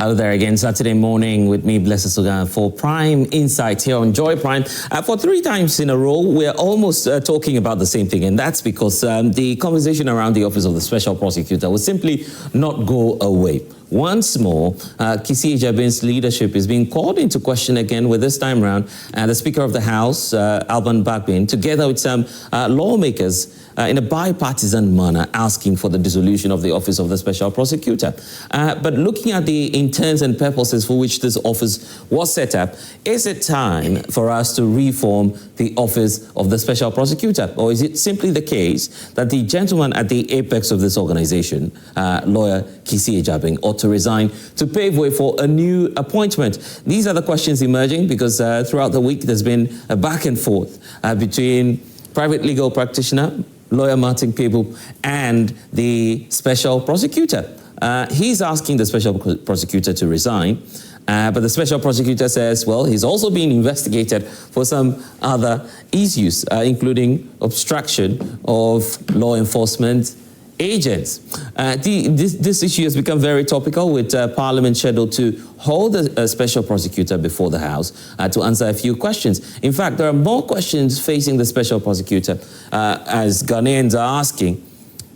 Hello there again, Saturday morning with me, Blessed Suga, for Prime Insight here on Joy Prime. For 3 times in a row, we're almost talking about the same thing, and that's because the conversation around the Office of the Special Prosecutor will simply not go away. Once more, Kissi Agyebeng's leadership is being called into question again, with this time round the Speaker of the House, Alban Bagbin, together with some lawmakers in a bipartisan manner, asking for the dissolution of the Office of the Special Prosecutor. But looking at the intents and purposes for which this office was set up, is it time for us to reform the Office of the Special Prosecutor? Or is it simply the case that the gentleman at the apex of this organization, lawyer Kissi Agyebeng, ought to resign to pave way for a new appointment? These are the questions emerging because throughout the week there's been a back and forth between private legal practitioner, lawyer Martin Kpebu, and the Special Prosecutor. He's asking the Special Prosecutor to resign, but the Special Prosecutor says, well, he's also being investigated for some other issues, including obstruction of law enforcement agents. This issue has become very topical, with Parliament scheduled to hold a Special Prosecutor before the House to answer a few questions. In fact, there are more questions facing the Special Prosecutor as Ghanaians are asking,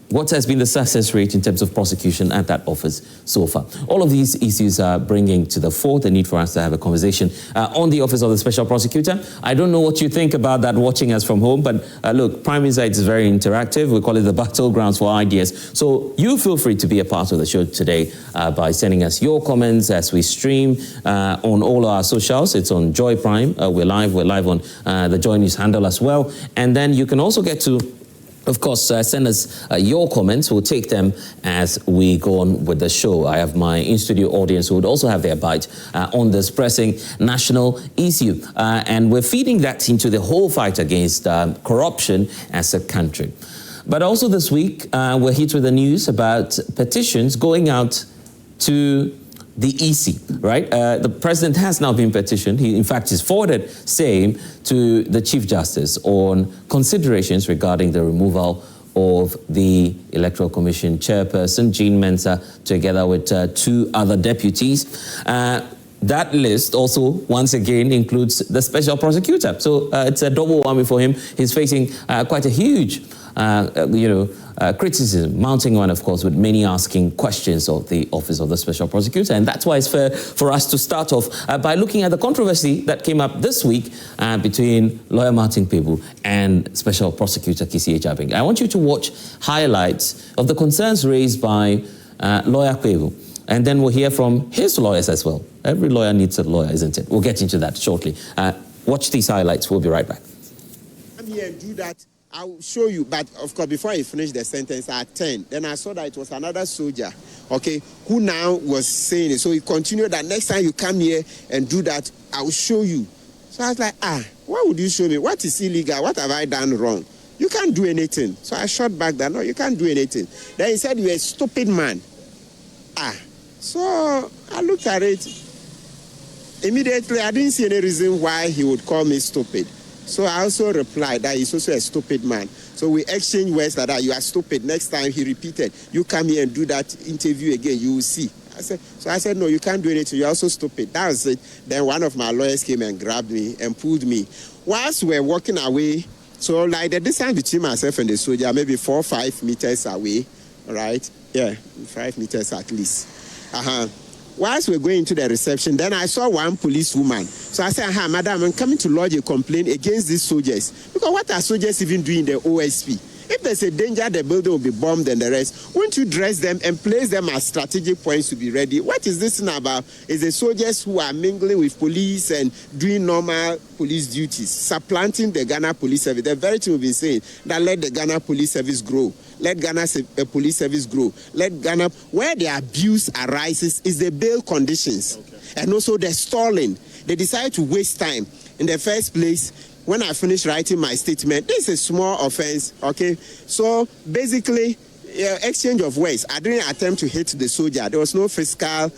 what has been the success rate in terms of prosecution at that office so far? All of these issues are bringing to the fore the need for us to have a conversation on the Office of the Special Prosecutor. I don't know what you think about that watching us from home, but look, Prime Insight is very interactive. We call it the battlegrounds for ideas. So you feel free to be a part of the show today by sending us your comments as we stream on all our socials. It's on Joy Prime. We're live on the Joy News handle as well. And then you can also get to, of course, send us your comments. We'll take them as we go on with the show. I have my in-studio audience who would also have their bite on this pressing national issue. And we're feeding that into the whole fight against corruption as a country. But also this week, we're hit with the news about petitions going out to the EC, right? The president has now been petitioned. He, in fact, is forwarded same to the Chief Justice on considerations regarding the removal of the Electoral Commission chairperson, Jean Mensah, together with 2 other deputies. That list also, once again, includes the Special Prosecutor. So it's a double whammy for him. He's facing quite a huge, criticism, mounting one, of course, with many asking questions of the Office of the Special Prosecutor. And that's why it's fair for us to start off by looking at the controversy that came up this week between lawyer Martin Kpebu and Special Prosecutor Kissi Agyebeng. I want you to watch highlights of the concerns raised by lawyer Kpebu. And then we'll hear from his lawyers as well. Every lawyer needs a lawyer, isn't it? We'll get into that shortly. Watch these highlights. We'll be right back. Come here and do that. I'll show you, but of course, before I finish the sentence, at 10, then I saw that it was another soldier, okay, who now was saying it. So he continued that next time you come here and do that, I will show you. So I was like, why would you show me? What is illegal? What have I done wrong? You can't do anything. So I shot back that, no, you can't do anything. Then he said, you're a stupid man. So I looked at it. Immediately, I didn't see any reason why he would call me stupid. So I also replied that he's also a stupid man. So we exchanged words like that. You are stupid. Next time he repeated, you come here and do that interview again, you will see. I said, no, you can't do anything. You're also stupid. That was it. Then one of my lawyers came and grabbed me and pulled me. Whilst we were walking away, so like the distance between myself and the soldier, maybe 4 or 5 meters away, right? Yeah, 5 meters at least. Whilst we're going to the reception, then I saw one policewoman. So I said, madam, I'm coming to lodge a complaint against these soldiers. Because what are soldiers even doing in the OSP? If there's a danger, the building will be bombed and the rest. Won't you dress them and place them at strategic points to be ready? What is this thing about? Is the soldiers who are mingling with police and doing normal police duties, supplanting the Ghana Police Service. The very thing we've been saying, that let the Ghana Police Service grow. Let Ghana Police Service grow. Let Ghana, where the abuse arises is the bail conditions. Okay. And also the stalling. They decide to waste time. In the first place, when I finish writing my statement, this is a small offense, okay? So basically, exchange of words. I didn't attempt to hit the soldier. There was no physical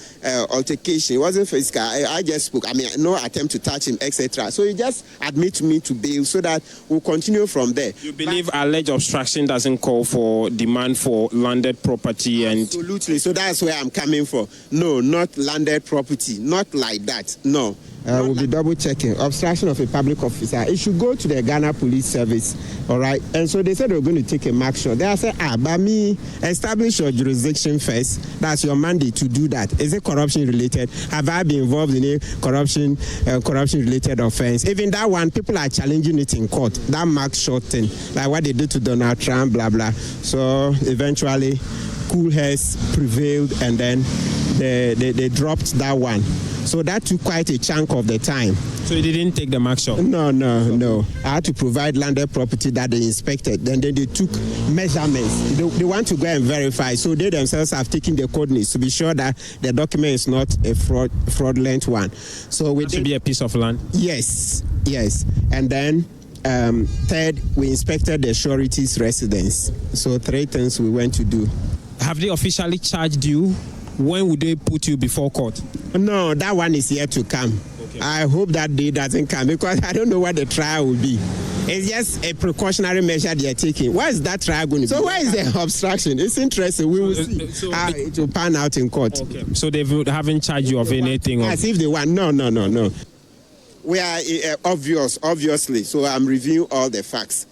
altercation. It wasn't physical. I just spoke. I mean, no attempt to touch him, etc. So he just admit me to bail so that we'll continue from there. You believe alleged obstruction doesn't call for demand for landed property? Absolutely. So that's where I'm coming from. No, not landed property. Not like that. No. We'll be double checking. Obstruction of a public officer. It should go to the Ghana Police Service. All right. And so they said they were going to take a mark shot. They said, but me, establish your jurisdiction first. That's your mandate to do that. Is it corruption related? Have I been involved in a corruption related offense? Even that one, people are challenging it in court. That mark shot thing, like what they did to Donald Trump, blah, blah. So eventually, cool heads prevailed, and then they dropped that one. So that took quite a chunk of the time. So you didn't take the mark shot? No. I had to provide landed property that they inspected. Then they took measurements. They want to go and verify. So they themselves have taken the coordinates to be sure that the document is not a fraudulent one. So we should be a piece of land? Yes. And then third, we inspected the surety's residence. So 3 things we went to do. Have they officially charged you? When would they put you before court? No, that one is yet to come. Okay. I hope that day doesn't come because I don't know what the trial will be. It's just a precautionary measure they are taking. What is that trial going to be? So where is the obstruction? It's interesting. We will see how it will pan out in court. Okay. So they haven't charged you of anything? As if they want. No. We are obviously. So I'm reviewing all the facts.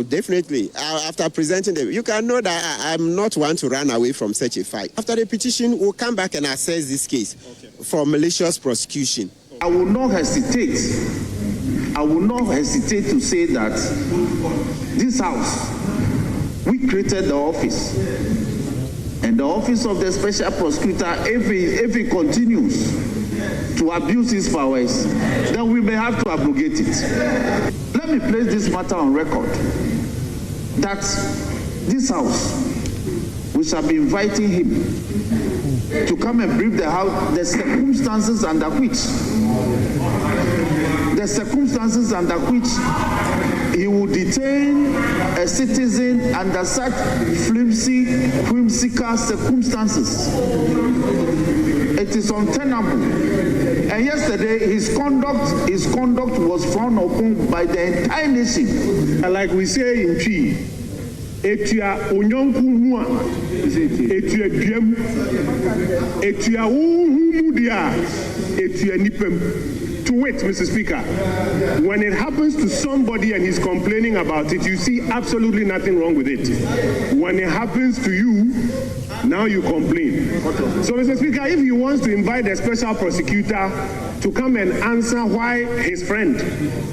Definitely. After presenting them, you can know that I'm not one to run away from such a fight. After the petition, we'll come back and assess this case for malicious prosecution. I will not hesitate to say that this house, we created the office. And the office of the Special Prosecutor, if it continues to abuse his powers, then we may have to abrogate it. Let me place this matter on record that this house, we shall be inviting him to come and brief the house the circumstances under which he will detain a citizen under such whimsical circumstances. It is untenable. And yesterday, his conduct was frowned upon by the entire nation. Like we say in Chi, etua onyonku mua, etua duem, etua uhumudia, etua nipem. To wait, Mr. Speaker, when it happens to somebody and he's complaining about it, you see absolutely nothing wrong with it. When it happens to you, now you complain. So, Mr. Speaker, if he wants to invite the Special Prosecutor to come and answer why his friend,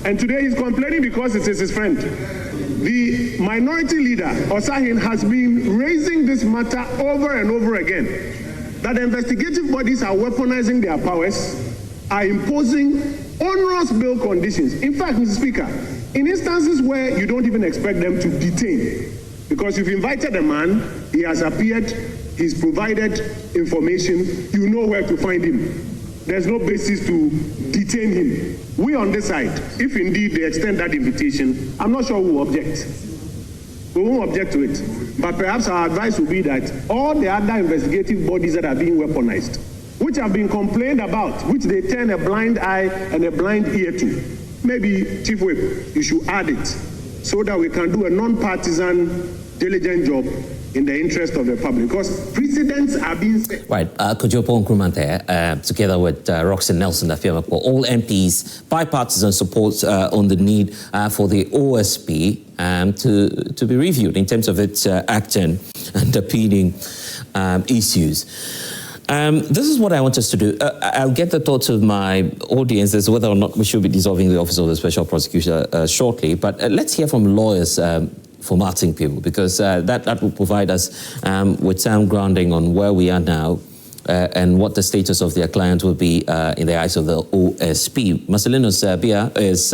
and today he's complaining because it is his friend, the minority leader, Osahin, has been raising this matter over and over again, that the investigative bodies are weaponizing their powers, are imposing onerous bail conditions. In fact, Mr. Speaker, in instances where you don't even expect them to detain, because you've invited a man, he has appeared, he's provided information, you know where to find him. There's no basis to detain him. We on this side, if indeed they extend that invitation, I'm not sure we will object. We won't object to it. But perhaps our advice will be that all the other investigative bodies that are being weaponized, which have been complained about, which they turn a blind eye and a blind ear to, maybe, Chief Whip, you should add it so that we can do a non-partisan, diligent job in the interest of the public, because precedents are being set. Right, Kojopo Nkrumah there, together with Roxanne Nelson, for all MPs, bipartisan support on the need for the OSP to be reviewed in terms of its acting and opinion issues. This is what I want us to do. I'll get the thoughts of my audience as to whether or not we should be dissolving the Office of the Special Prosecutor shortly. But let's hear from lawyers for Martin Kpebu, because that will provide us with some grounding on where we are now and what the status of their client will be in the eyes of the OSP. Marcelinus Bia is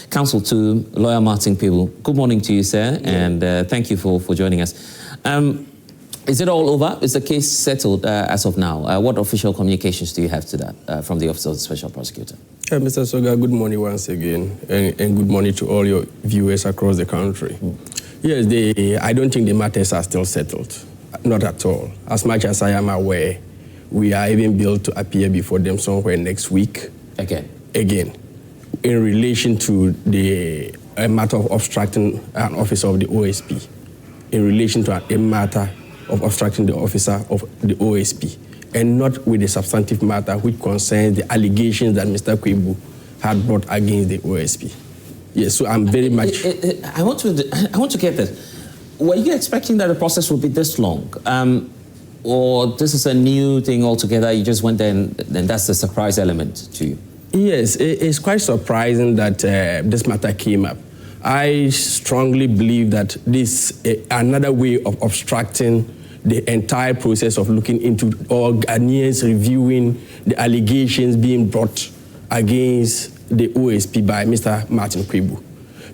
counsel to lawyer Martin Kpebu. Good morning to you, sir, and thank you for joining us. Is it all over? Is the case settled as of now? What official communications do you have to that from the Office of the Special Prosecutor? Mr. Soga, good morning once again, and good morning to all your viewers across the country. Yes, I don't think the matters are still settled, not at all. As much as I am aware, we are even billed to appear before them somewhere next week. Again, in relation to the matter of obstructing an officer of the OSP, in relation to a matter of obstructing the officer of the OSP, and not with the substantive matter which concerns the allegations that Mr. Kpebu had brought against the OSP. Yes, so I'm very much... I want to get this. Were you expecting that the process would be this long? Or this is a new thing altogether, you just went there and that's the surprise element to you? Yes, it's quite surprising that this matter came up. I strongly believe that this is another way of obstructing the entire process of looking into all Ghanaians reviewing the allegations being brought against the OSP by Mr. Martin Kpebu.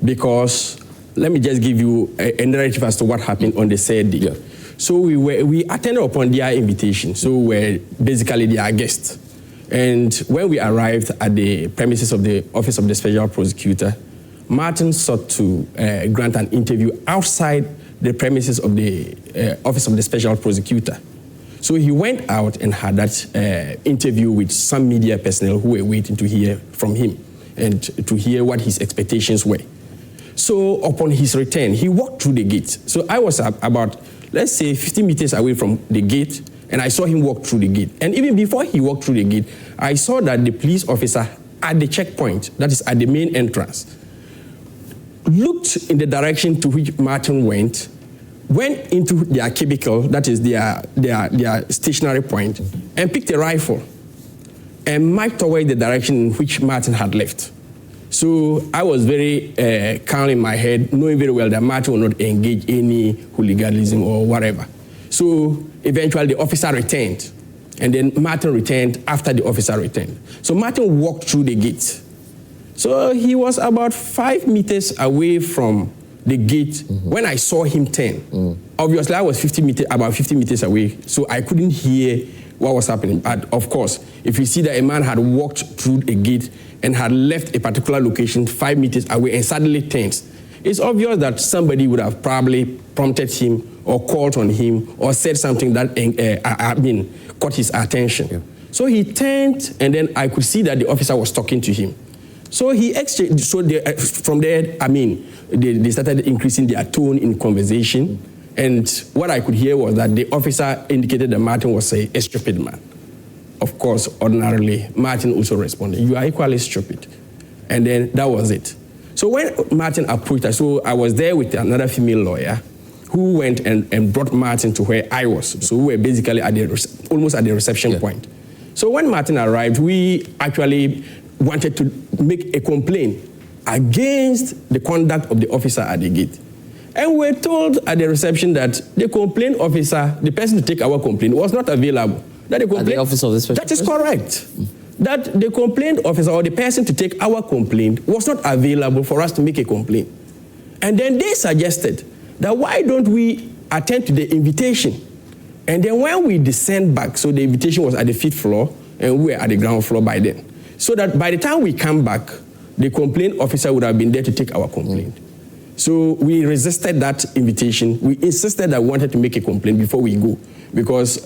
Because let me just give you a narrative as to what happened on the third day. Yeah. So we attended upon their invitation. So we're basically their guests. And when we arrived at the premises of the Office of the Special Prosecutor, Martin sought to grant an interview outside the premises of the Office of the Special Prosecutor. So he went out and had that interview with some media personnel who were waiting to hear from him and to hear what his expectations were. So upon his return, he walked through the gate. So I was about, let's say, 50 meters away from the gate, and I saw him walk through the gate. And even before he walked through the gate, I saw that the police officer at the checkpoint, that is at the main entrance, looked in the direction to which Martin went into their cubicle, that is their stationary point, and picked a rifle and marched toward the direction in which Martin had left. So I was very calm in my head, knowing very well that Martin will not engage any hooliganism or whatever. So eventually the officer returned, and then Martin returned after the officer returned. So Martin walked through the gate. So he was about 5 meters away from the gate when I saw him turn. Obviously, I was about 50 meters away, so I couldn't hear what was happening. But of course, if you see that a man had walked through a gate and had left a particular location 5 meters away and suddenly turns, it's obvious that somebody would have probably prompted him or called on him or said something that caught his attention. Yeah. So he turned, and then I could see that the officer was talking to him. So he exchanged. So from there, they started increasing their tone in conversation, and what I could hear was that the officer indicated that Martin was a stupid man. Of course, ordinarily, Martin also responded, "You are equally stupid," and then that was it. So when Martin approached us, so I was there with another female lawyer who went and brought Martin to where I was. So we were basically almost at the reception point. So when Martin arrived, we actually wanted to make a complaint against the conduct of the officer at the gate. And we were told at the reception that the complaint officer, the person to take our complaint, was not available. That the complaint, at the Office of the Special That is correct. That the complaint officer or the person to take our complaint was not available for us to make a complaint. And then they suggested that why don't we attend to the invitation? And then when we descend back, so the invitation was at the 5th floor and we were at the ground floor by then. So that by the time we come back, the complaint officer would have been there to take our complaint. So we resisted that invitation. We insisted that we wanted to make a complaint before we go, because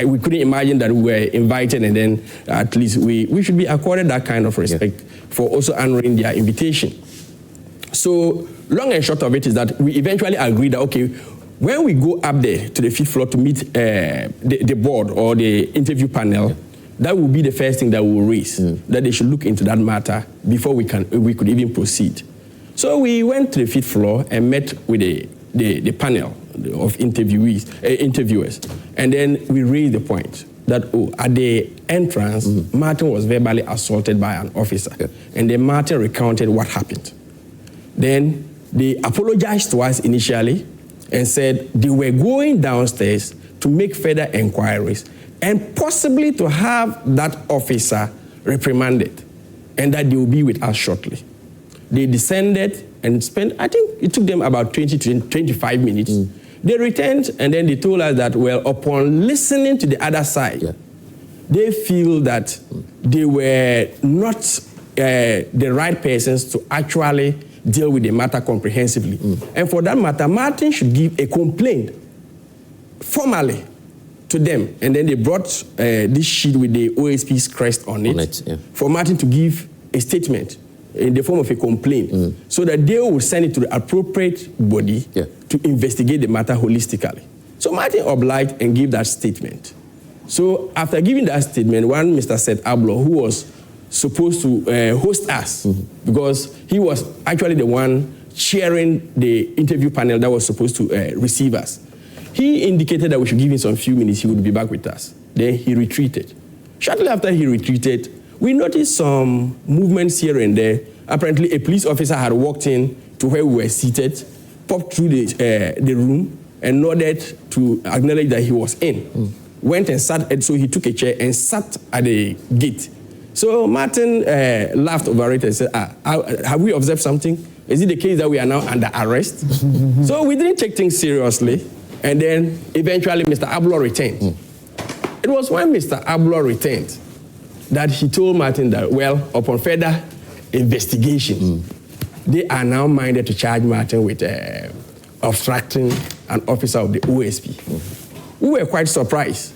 we couldn't imagine that we were invited and then at least we should be accorded that kind of respect for also honoring their invitation. So long and short of it is that we eventually agreed that, okay, when we go up there to the 5th floor to meet the board or the interview panel, that will be the first thing that we will raise, that they should look into that matter before we could even proceed. So we went to the 5th floor and met with the panel of interviewers. And then we raised the point that at the entrance, Martin was verbally assaulted by an officer. Yeah. And then Martin recounted what happened. Then they apologized to us initially and said they were going downstairs to make further inquiries and possibly to have that officer reprimanded, and that they will be with us shortly. They descended and spent, I think it took them about 20 to 25 minutes. They returned, and then they told us that, well, upon listening to the other side, they feel that they were not the right persons to actually deal with the matter comprehensively. And for that matter, Martin should give a complaint formally to them. And then they brought this sheet with the OSP's crest on it, for Martin to give a statement in the form of a complaint, so that they will send it to the appropriate body to investigate the matter holistically. So Martin obliged and gave that statement. So after giving that statement, one Mr. Seth Ablo, who was supposed to host us, because he was actually the one chairing the interview panel that was supposed to receive us, he indicated that we should give him some few minutes, he would be back with us. Then he retreated. Shortly after he retreated, we noticed some movements here and there. Apparently, a police officer had walked in to where we were seated, popped through the room, and nodded to acknowledge that he was in. Went and sat, and so he took a chair and sat at the gate. So Martin laughed over it and said, have we observed something? Is it the case that we are now under arrest? So we didn't take things seriously, and then eventually Mr. Ablo returned. It was when Mr. Ablo returned that he told Martin that, well, upon further investigation, they are now minded to charge Martin with obstructing an officer of the OSP. We were quite surprised,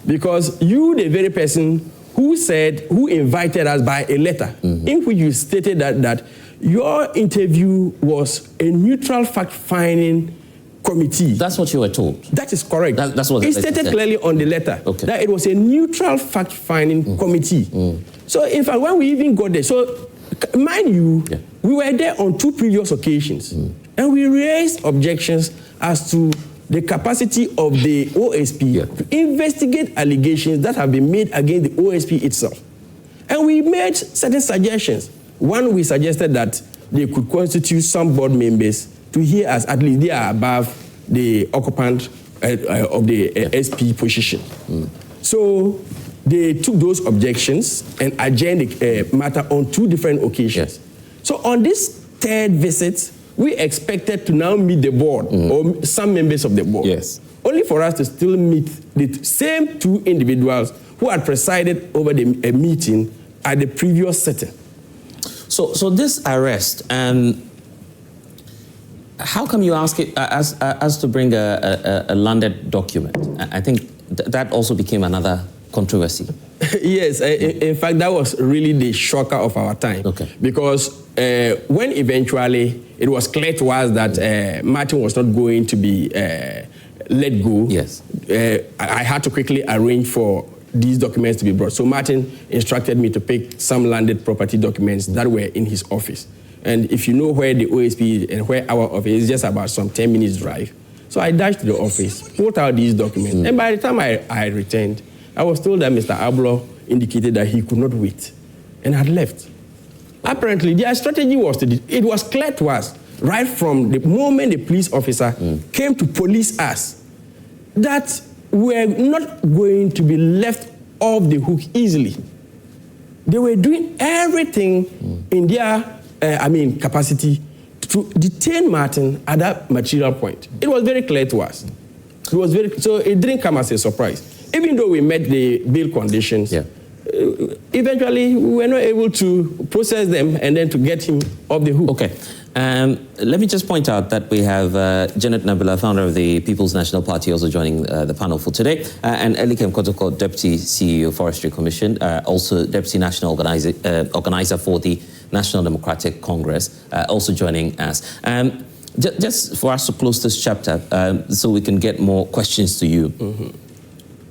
because you, the very person who invited us by a letter, in which you stated that your interview was a neutral fact-finding committee. That's what you were told. That is correct. That's what it stated clearly on the letter, that it was a neutral fact-finding committee. So in fact, when we even got there, so mind you, we were there on 2 previous occasions, and we raised objections as to the capacity of the OSP to investigate allegations that have been made against the OSP itself. And we made certain suggestions. One, we suggested that they could constitute some board members to hear us, at least they are above the occupant of the SP position. So they took those objections and adjourned the matter on 2 different occasions. So on this 3rd visit, we expected to now meet the board, or some members of the board. Only for us to still meet the same 2 individuals who had presided over the meeting at the previous setting. So this arrest, how come you ask us to bring a landed document? I think that also became another controversy. Yes, in fact, that was really the shocker of our time. Because when eventually it was clear to us that Martin was not going to be let go, I had to quickly arrange for these documents to be brought. So Martin instructed me to pick some landed property documents that were in his office. And if you know where the OSP is and where our office is, just about some 10 minutes drive. So I dashed to the office, pulled out these documents, and by the time I returned, I was told that Mr. Ablo indicated that he could not wait and had left. Apparently, their strategy was it was clear to us, right from the moment the police officer came to police us, that we're not going to be left off the hook easily. They were doing everything in their capacity to detain Martin at that material point. It was very clear to us. So it didn't come as a surprise. Even though we met the bail conditions, eventually we were not able to process them and then to get him off the hook. Let me just point out that we have Janet Nabila, founder of the People's National Party, also joining the panel for today, and ELIKEM Kotoko, Deputy CEO, Forestry Commission, also Deputy National Organizer for the National Democratic Congress, also joining us. Just for us to close this chapter, so we can get more questions to you.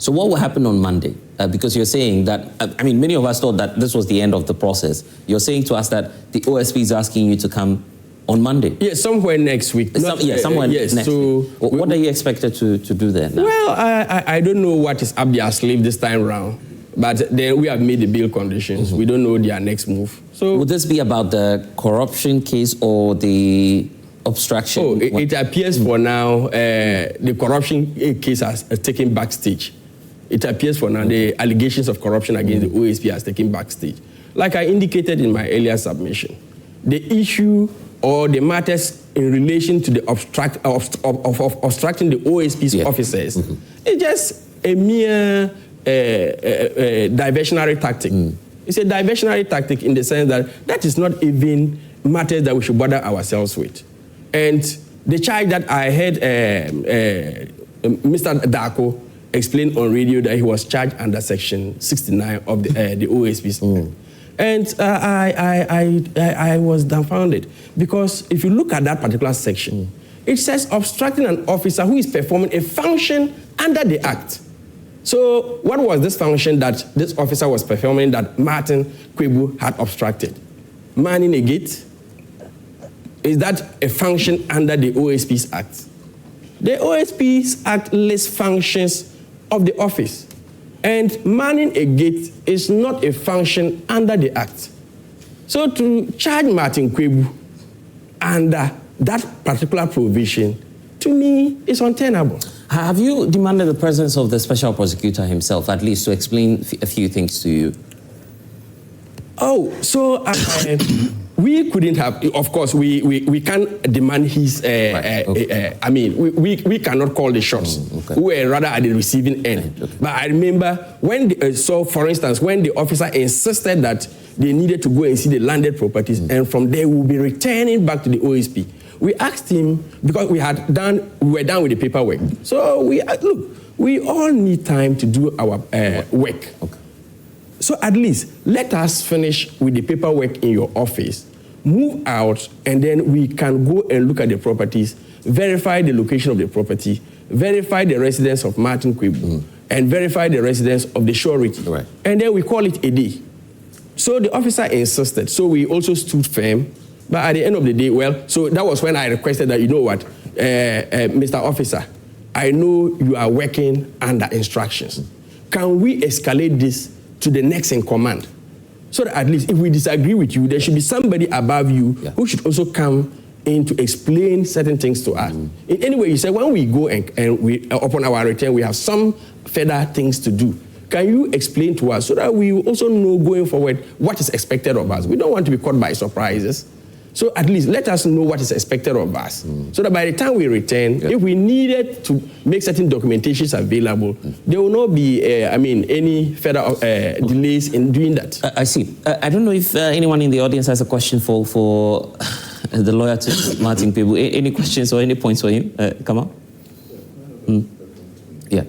So what will happen on Monday? Because you're saying that, many of us thought that this was the end of the process. You're saying to us that the OSP is asking you to come on Monday. Yes, somewhere next week. Somewhere next week. What are you expected to do there now? Well, I don't know what is up their sleeve this time around. But then we have made the bail conditions. We don't know their next move. So would this be about the corruption case or the obstruction? Oh, it appears for now the corruption case has taken backstage. It appears for now the allegations of corruption against the OSP has taken backstage. Like I indicated in my earlier submission, the issue or the matters in relation to the obstructing the OSP's officers, it's just a mere diversionary tactic. It's a diversionary tactic in the sense that is not even matters that we should bother ourselves with. And the charge that I heard Mr. Dako explain on radio that he was charged under Section 69 of the OSP's. And I was dumbfounded because if you look at that particular section, it says obstructing an officer who is performing a function under the Act. So what was this function that this officer was performing that Martin Kpebu had obstructed? Manning a gate? Is that a function under the OSP's Act? The OSP's Act lists functions of the office. And manning a gate is not a function under the Act. So to charge Martin Kpebu under that particular provision, to me, is untenable. Have you demanded the presence of the Special Prosecutor himself, at least to explain a few things to you? Oh, so we couldn't have, of course, we can't demand his, I mean, we cannot call the shots. We were rather at the receiving end. But I remember when, so for instance, when the officer insisted that they needed to go and see the landed properties, and from there we'll be returning back to the OSP. We asked him, because we were done with the paperwork. So we, look, we all need time to do our work. So at least let us finish with the paperwork in your office, move out, and then we can go and look at the properties, verify the location of the property, verify the residence of Martin Kpebu, and verify the residence of the surety. And then we call it a day. So the officer insisted. So we also stood firm. But at the end of the day, well, so that was when I requested that, you know what, Mr. Officer, I know you are working under instructions. Can we escalate this to the next in command? So that at least if we disagree with you, there should be somebody above you who should also come in to explain certain things to us. In any way, you said when we go and we, upon our return, we have some further things to do. Can you explain to us so that we also know going forward what is expected of us? We don't want to be caught by surprises. So at least let us know what is expected of us. So that by the time we return, if we needed to make certain documentations available, there will not be, any further delays in doing that. I see. I don't know if anyone in the audience has a question for the lawyer to Martin Kpebu. Any questions or any points for him? Come on. Yeah.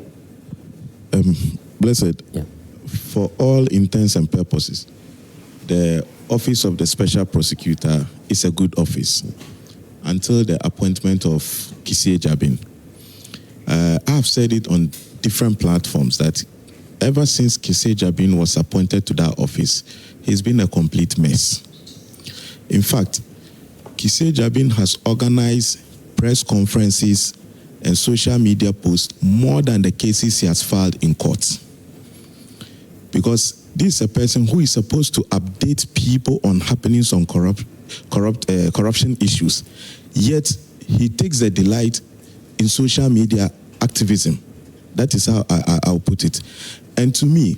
Blessed. Yeah. For all intents and purposes, the office of the Special Prosecutor is a good office until the appointment of Kissi Agyebeng. I have said it on different platforms that ever since Kissi Agyebeng was appointed to that office, he's been a complete mess. In fact, Kissi Agyebeng has organized press conferences and social media posts more than the cases he has filed in court. Because this is a person who is supposed to update people on happenings on corruption issues. Yet, he takes a delight in social media activism. That is how I'll put it. And to me,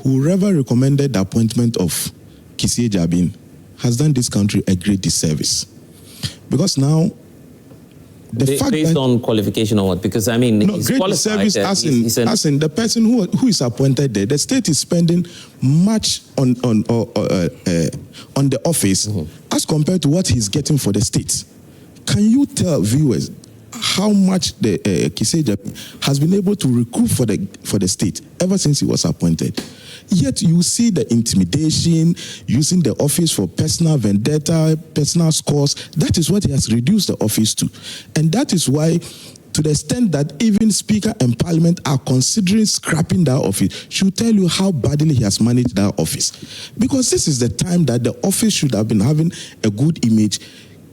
whoever recommended the appointment of Kissi Agyebeng has done this country a great disservice. Because now, based on qualification or what? Because I mean, no, great service as in the person who is appointed there. The state is spending much on the office as compared to what he's getting for the state. Can you tell viewers how much the Kissi Agyebeng has been able to recoup for the state ever since he was appointed? Yet you see the intimidation, using the office for personal vendetta, personal scores. That is what he has reduced the office to. And that is why, to the extent that even Speaker and Parliament are considering scrapping that office, should tell you how badly he has managed that office. Because this is the time that the office should have been having a good image,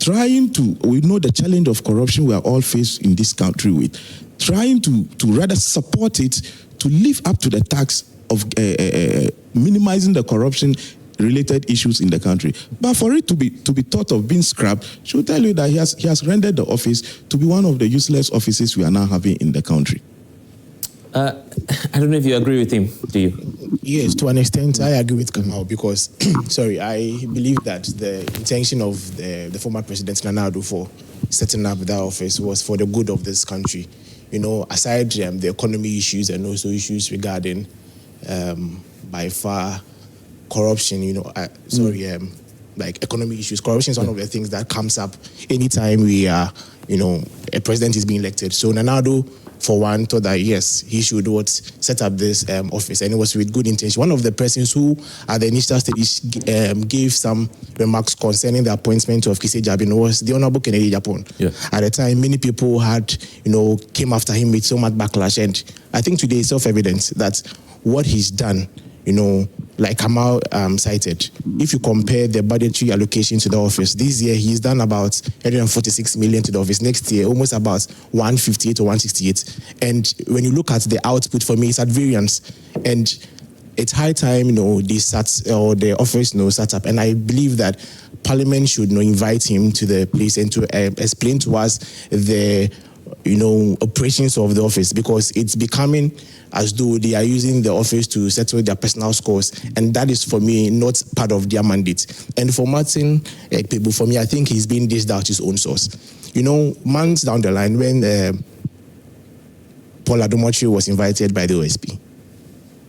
we know the challenge of corruption we are all faced in this country with, trying to rather support it, to live up to the task of minimizing the corruption-related issues in the country. But for it to be thought of being scrapped, should tell you that he has rendered the office to be one of the useless offices we are now having in the country. I don't know if you agree with him, do you? Yes, to an extent, I agree with Kamau because, I believe that the intention of the former President Nana Addo for setting up that office was for the good of this country. Aside the economy issues and also issues regarding, by far, corruption, like economy issues. Corruption is one of the things that comes up anytime we are, a president is being elected. So Nana Addo, for one, thought that yes, he should set up this office, and it was with good intention. One of the persons who, at the initial stage, gave some remarks concerning the appointment of Kissi Agyebeng was the Honorable Kennedy Japan. Yeah. At the time, many people had, came after him with so much backlash, and I think today it's self-evident that what he's done, like Kamal cited, if you compare the budgetary allocation to the office, this year he's done about 146 million to the office. Next year, almost about 158 or 168. And when you look at the output, for me, it's at variance. And it's high time, the office, set up. And I believe that Parliament should invite him to the place and to explain to us the operations of the office, because it's becoming as though they are using the office to settle their personal scores, and that is, for me, not part of their mandate. And for Martin Kpebu, for me, I think he's being dished out his own source. Months down the line, when Paul Adomotri was invited by the OSP,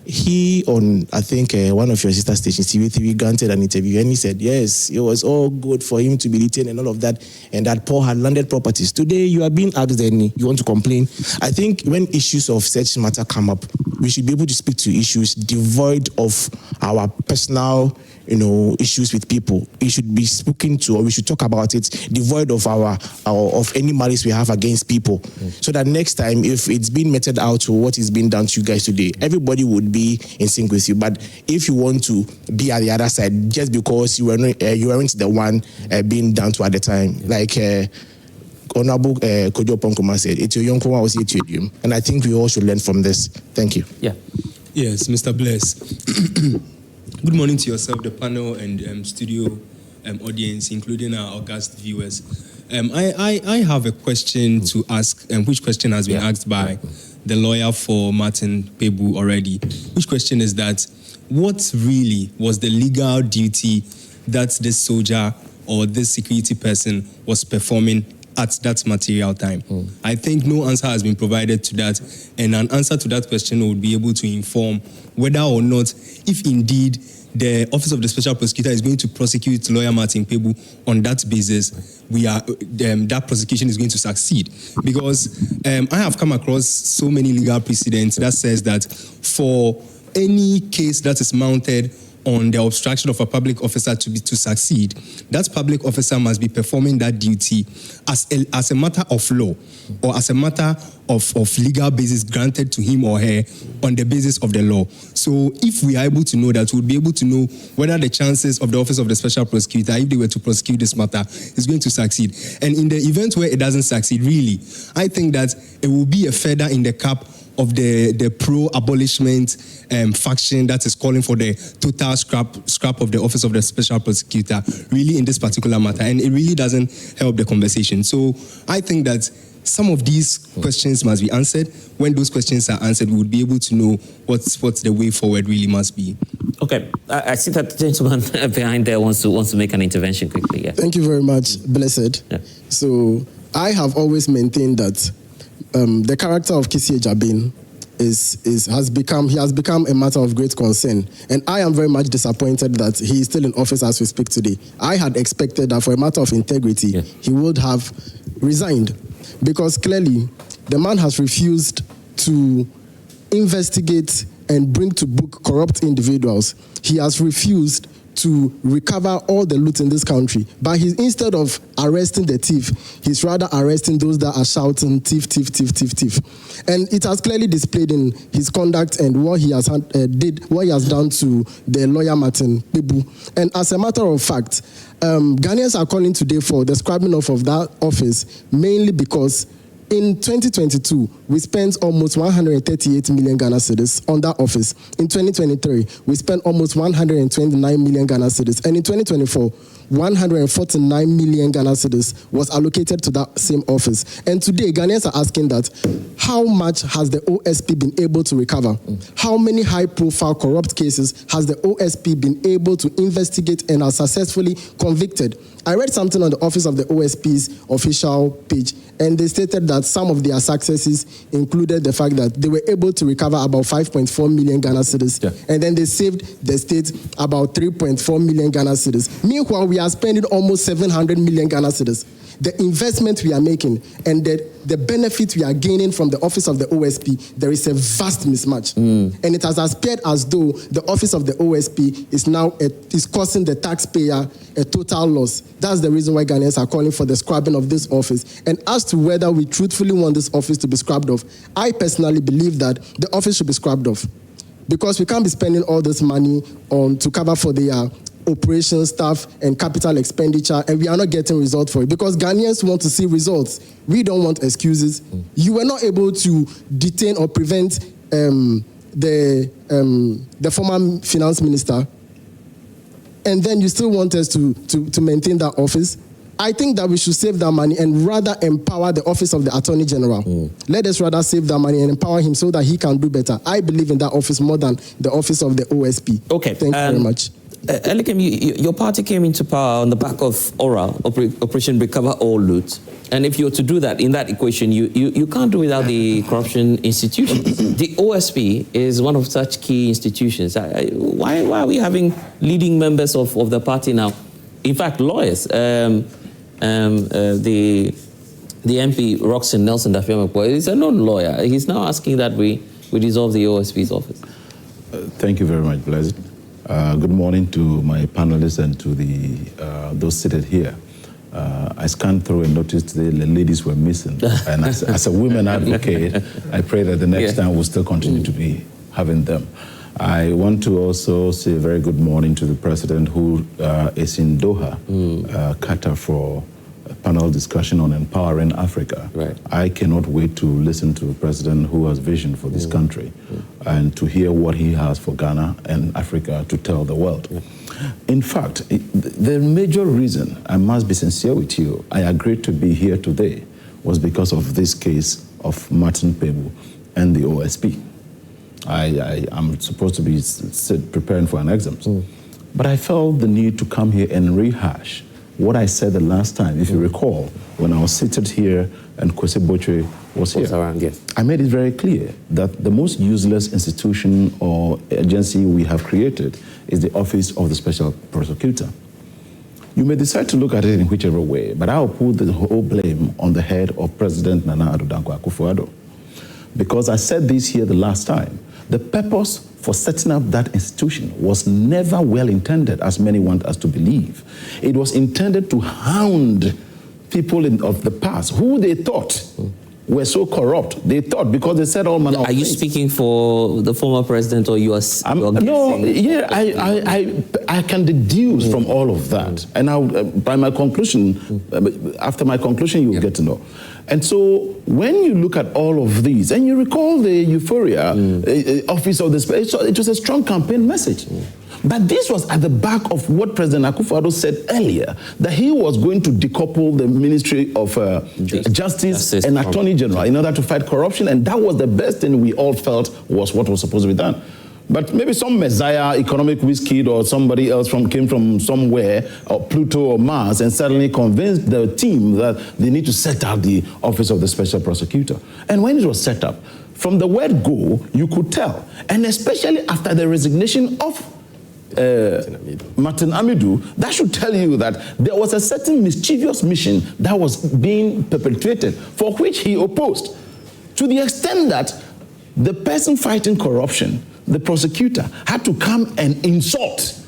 he, on, I think, one of your sister stations, TV3, granted an interview, and he said, yes, it was all good for him to be retained and all of that, and that Paul had landed properties. Today, you are being asked, then you want to complain. I think when issues of such matter come up, we should be able to speak to issues devoid of our personal, issues with people. It should be spoken to, or we should talk about it devoid of of any malice we have against people. So that next time, if it's been meted out to what is being done to you guys today, everybody would be in sync with you. But if you want to be at the other side just because you weren't the one being done to at the time, like Honorable Kojo Ponkoma said, it's your young one was it you, and I think we all should learn from this. Thank you. Yeah. Yes, Mr. Bless. Good morning to yourself, the panel, and studio audience, including our august viewers. I have a question to ask, which question has been asked by the lawyer for Martin Kpebu already. Which question is that, what really was the legal duty that this soldier or this security person was performing at that material time? I think no answer has been provided to that, and an answer to that question would be able to inform whether or not, if indeed the Office of the Special Prosecutor is going to prosecute lawyer Martin Kpebu on that basis, that prosecution is going to succeed. Because I have come across so many legal precedents that says that for any case that is mounted on the obstruction of a public officer to succeed, that public officer must be performing that duty as a matter of law, or as a matter of legal basis granted to him or her on the basis of the law. So if we are able to know that, we'll be able to know whether the chances of the Office of the Special Prosecutor, if they were to prosecute this matter, is going to succeed. And in the event where it doesn't succeed, really, I think that it will be a feather in the cap of the pro-abolishment faction that is calling for the total scrap of the Office of the Special Prosecutor, really, in this particular matter. And it really doesn't help the conversation. So I think that some of these questions must be answered. When those questions are answered, we would be able to know what's the way forward really must be. Okay, I see that the gentleman behind there wants to make an intervention quickly. Yeah. Thank you very much, Blessed. Yeah. So I have always maintained that the character of Kissi Agyebeng has become a matter of great concern, and I am very much disappointed that he is still in office as we speak today. I had expected that, for a matter of integrity, he would have resigned, because clearly the man has refused to investigate and bring to book corrupt individuals. He has refused to recover all the loot in this country. But instead of arresting the thief, he's rather arresting those that are shouting, thief, thief, thief, thief, thief. And it has clearly displayed in his conduct and what he has done to the lawyer Martin Kpebu. And as a matter of fact, Ghanaians are calling today for the scrubbing off of that office, mainly because In 2022, we spent almost 138 million Ghana cedis on that office. In 2023, we spent almost 129 million Ghana cedis. And in 2024, 149 million Ghana cedis was allocated to that same office. And today, Ghanaians are asking that, how much has the OSP been able to recover? How many high-profile corrupt cases has the OSP been able to investigate and are successfully convicted? I read something on the Office of the OSP's official page, and they stated that some of their successes included the fact that they were able to recover about 5.4 million Ghana cedis, and then they saved the state about 3.4 million Ghana cedis. Meanwhile, we are spending almost 700 million Ghana cedis. The investment we are making and the benefit we are gaining from the office of the OSP, there is a vast mismatch. And it has appeared as though the office of the OSP is now is costing the taxpayer a total loss. That's the reason why Ghanaians are calling for the scrubbing of this office. And as to whether we truthfully want this office to be scrubbed off, I personally believe that the office should be scrubbed off, because we can't be spending all this money to cover for the operation staff and capital expenditure, and we are not getting results for it, because Ghanaians want to see results. We don't want excuses. You were not able to detain or prevent the former finance minister, and then you still want us to maintain that office. I think that we should save that money and rather empower the office of the Attorney General. Let us rather save that money and empower him so that he can do better. I believe in that office more than the office of the OSP. Okay. Thank you very much. ELIKEM, your party came into power on the back of Operation Recover All Loot. And if you're to do that in that equation, you can't do without the corruption institutions. The OSP is one of such key institutions. Why are we having leading members of the party now? In fact, lawyers. The MP, Roxanne Nelson Dafiamekpo, is a non-lawyer. He's now asking that we dissolve the OSP's office. Thank you very much, Blessed. Good morning to my panelists and to those seated here. I scanned through and noticed the ladies were missing. And as a women advocate, I pray that the next time we'll still continue to be having them. I want to also say a very good morning to the president, who is in Doha, Qatar, for a panel discussion on empowering Africa. Right. I cannot wait to listen to a president who has vision for this country and to hear what he has for Ghana and Africa to tell the world. In fact, the major reason, I must be sincere with you, I agreed to be here today was because of this case of Martin Kpebu and the OSP. I am supposed to be preparing for an exam. But I felt the need to come here and rehash what I said the last time, if you recall, when I was seated here and Kwesi Boche was here. Around, yes. I made it very clear that the most useless institution or agency we have created is the Office of the Special Prosecutor. You may decide to look at it in whichever way, but I will put the whole blame on the head of President Nana Addo Dankwa Akufo-Addo. Because I said this here the last time, the purpose for setting up that institution was never well intended, as many want us to believe. It was intended to hound people of the past who they thought were so corrupt. They thought, because they said all manner of things. Are you speaking for the former president, or you are? No, yeah, I can deduce from all of that, and by my conclusion, after my conclusion, you'll get to know. And so when you look at all of these, and you recall the Euphoria Office of the Special, it was a strong campaign message. But this was at the back of what President Akufo-Addo said earlier, that he was going to decouple the Ministry of Justice and Attorney General in order to fight corruption, and that was the best thing we all felt was what was supposed to be done. But maybe some Messiah, economic whiz kid, or somebody else came from somewhere, or Pluto or Mars, and suddenly convinced the team that they need to set up the Office of the Special Prosecutor. And when it was set up, from the word go, you could tell. And especially after the resignation of Martin Amidu, that should tell you that there was a certain mischievous mission that was being perpetrated, for which he opposed, to the extent that the person fighting corruption, the prosecutor, had to come and insult,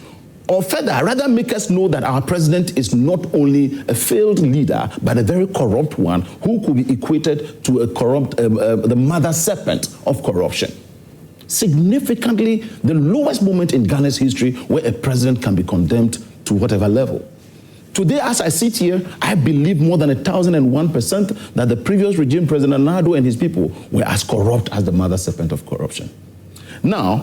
or further, rather make us know that our president is not only a failed leader, but a very corrupt one who could be equated to a corrupt, the mother serpent of corruption. Significantly, the lowest moment in Ghana's history where a president can be condemned to whatever level. Today, as I sit here, I believe more than 1,001% that the previous regime, President Nadu and his people, were as corrupt as the mother serpent of corruption. Now,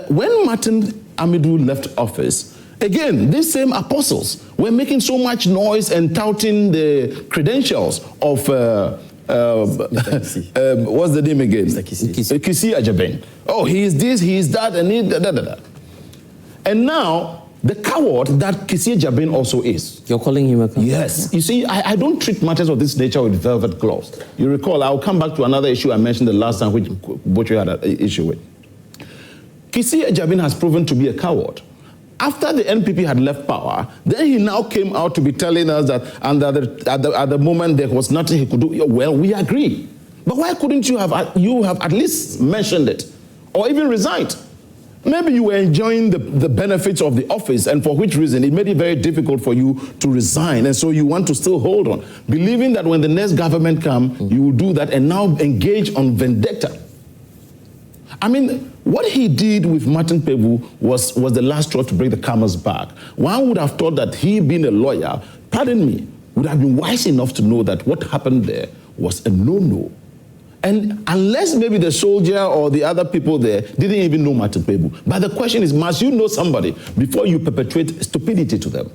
when Martin Kpebu left office, again, these same apostles were making so much noise and touting the credentials of what's the name again? Kissi Agyebeng. Oh, he is this, he is that, and he da. And now, the coward that Kissi Agyebeng also is. You're calling him a coward? Yes. You see, I don't treat matters of this nature with velvet gloves. You recall, I'll come back to another issue I mentioned the last time, which you had an issue with. Kissi Agyebeng has proven to be a coward. After the NPP had left power, then he now came out to be telling us that at the moment there was nothing he could do. Well, we agree. But why couldn't you have at least mentioned it? Or even resigned? Maybe you were enjoying the benefits of the office, and for which reason it made it very difficult for you to resign, and so you want to still hold on, believing that when the next government comes, you will do that and now engage on vendetta. I mean, what he did with Martin Kpebu was the last straw to break the camel's back. One would have thought that he, being a lawyer, pardon me, would have been wise enough to know that what happened there was a no-no. And unless maybe the soldier or the other people there didn't even know Martin Kpebu. But the question is, must you know somebody before you perpetuate stupidity to them?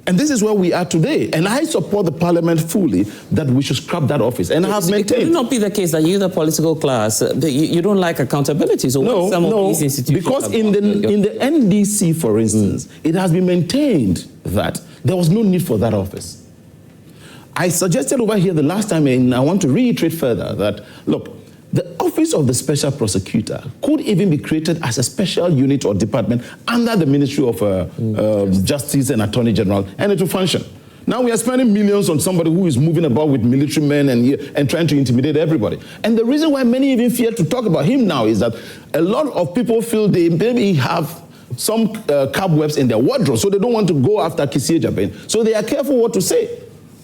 And this is where we are today. And I support the parliament fully that we should scrap that office. And I have maintained. It could not be the case that you, the political class, you don't like accountability. So no, of these institutions because in the NDC, for instance, it has been maintained that there was no need for that office. I suggested over here the last time, and I want to reiterate further that, look, the office of the Special Prosecutor could even be created as a special unit or department under the Ministry of Justice and Attorney General, and it will function. Now we are spending millions on somebody who is moving about with military men and trying to intimidate everybody. And the reason why many even fear to talk about him now is that a lot of people feel they maybe have some cobwebs in their wardrobe, so they don't want to go after Kissi Agyebeng. So they are careful what to say.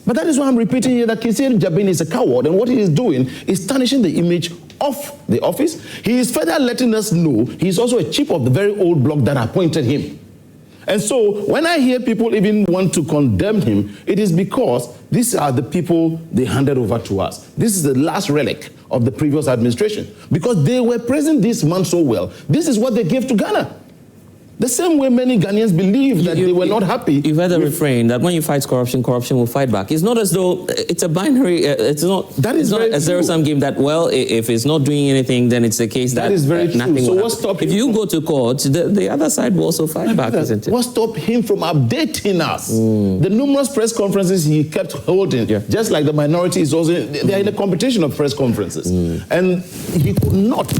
But that is why I'm repeating here that Kissi Agyebeng is a coward, and what he is doing is tarnishing the image of the office. He is further letting us know he is also a chief of the very old bloc that appointed him. And so when I hear people even want to condemn him, it is because these are the people they handed over to us. This is the last relic of the previous administration. Because they were present this man so well. This is what they gave to Ghana. The same way many Ghanaians believe that they were not happy. You've heard the refrain that when you fight corruption, corruption will fight back. It's not as though it's a binary, it's not a zero-sum game that, well, if it's not doing anything, then it's a case that is very true. Nothing so will what stopped if you go to court, the other side will also fight back, isn't it? What stopped him from updating us? The numerous press conferences he kept holding, just like the minority is also, they are in a competition of press conferences. And he could not,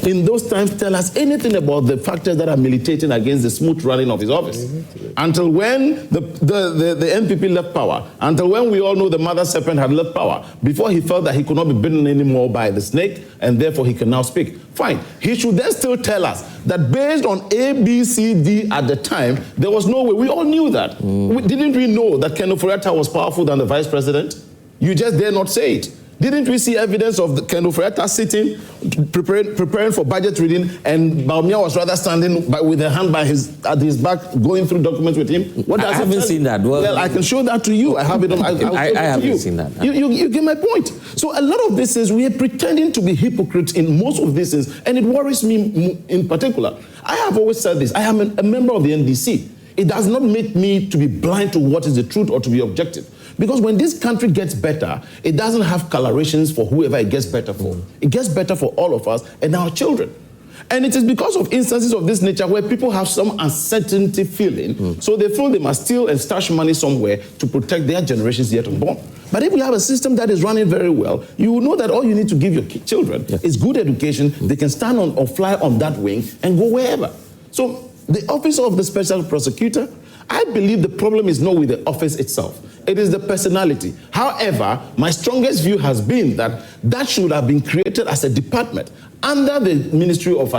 in those times, tell us anything about the factors that are militating against the smooth running of his office. Until when the NPP left power, until when we all know the mother serpent had left power, before he felt that he could not be bitten anymore by the snake, and therefore he can now speak. Fine. He should then still tell us that based on A, B, C, D at the time, there was no way. We all knew that. Didn't we know that Ken Ofori-Atta was powerful than the vice president? You just dare not say it. Didn't we see evidence of Ken Ofori-Atta sitting, preparing for budget reading, and Baumia was rather standing with a hand at his back, going through documents with him? What does I haven't seen that. Well, I can show that to you. I have it on. I haven't seen that. You get my point. So a lot of this is we are pretending to be hypocrites in most of this is, and it worries me in particular. I have always said this. I am a member of the NDC. It does not make me to be blind to what is the truth or to be objective. Because when this country gets better, it doesn't have colorations for whoever it gets better for. It gets better for all of us and our children. And it is because of instances of this nature where people have some uncertainty feeling, so they feel they must steal and stash money somewhere to protect their generations yet unborn. But if you have a system that is running very well, you will know that all you need to give your children is good education. They can stand on or fly on that wing and go wherever. So the office of the Special Prosecutor, I believe the problem is not with the office itself. It is the personality. However, my strongest view has been that that should have been created as a department under the Ministry of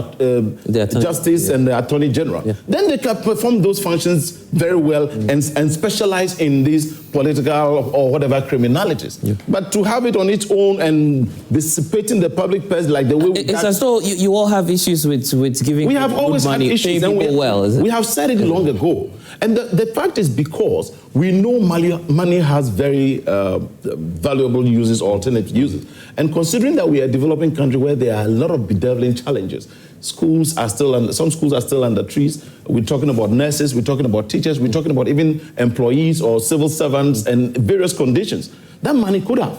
Justice and the Attorney General. Then they can perform those functions very well and specialize in these political or whatever criminalities. But to have it on its own and dissipating the public purse like the way we... It's as though you all have issues with giving we have always money, had issues, paying people well, is it? We have said it long ago. And the fact is because we know money has very valuable uses, alternate uses. And considering that we are a developing country where there are a lot of bedeviling challenges, schools are still some schools are still under trees. We're talking about nurses, we're talking about teachers, we're talking about even employees or civil servants and various conditions. That money could have.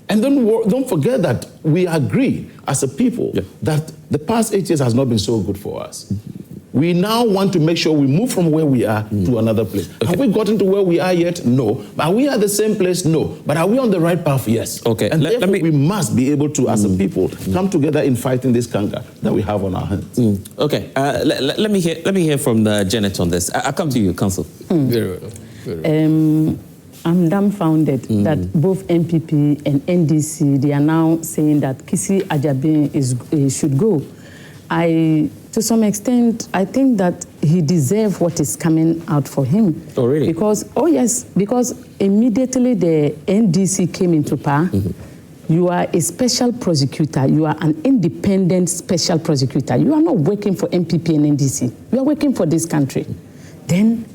And then don't forget that we agree as a people that the past 8 years has not been so good for us. We now want to make sure we move from where we are to another place. Okay. Have we gotten to where we are yet? No. Are we at the same place? No. But are we on the right path? Yes. Okay. And therefore, we must be able to, as a people, come together in fighting this canker that we have on our hands. Okay. Let me hear from Janet on this. I'll come to you, Council. Very well. Very well. I'm dumbfounded that both MPP and NDC, they are now saying that Kissi Agyebeng should go. To some extent, I think that he deserves what is coming out for him. Oh, really? Because immediately the NDC came into power, you are a special prosecutor. You are an independent special prosecutor. You are not working for MPP and NDC. You are working for this country. Then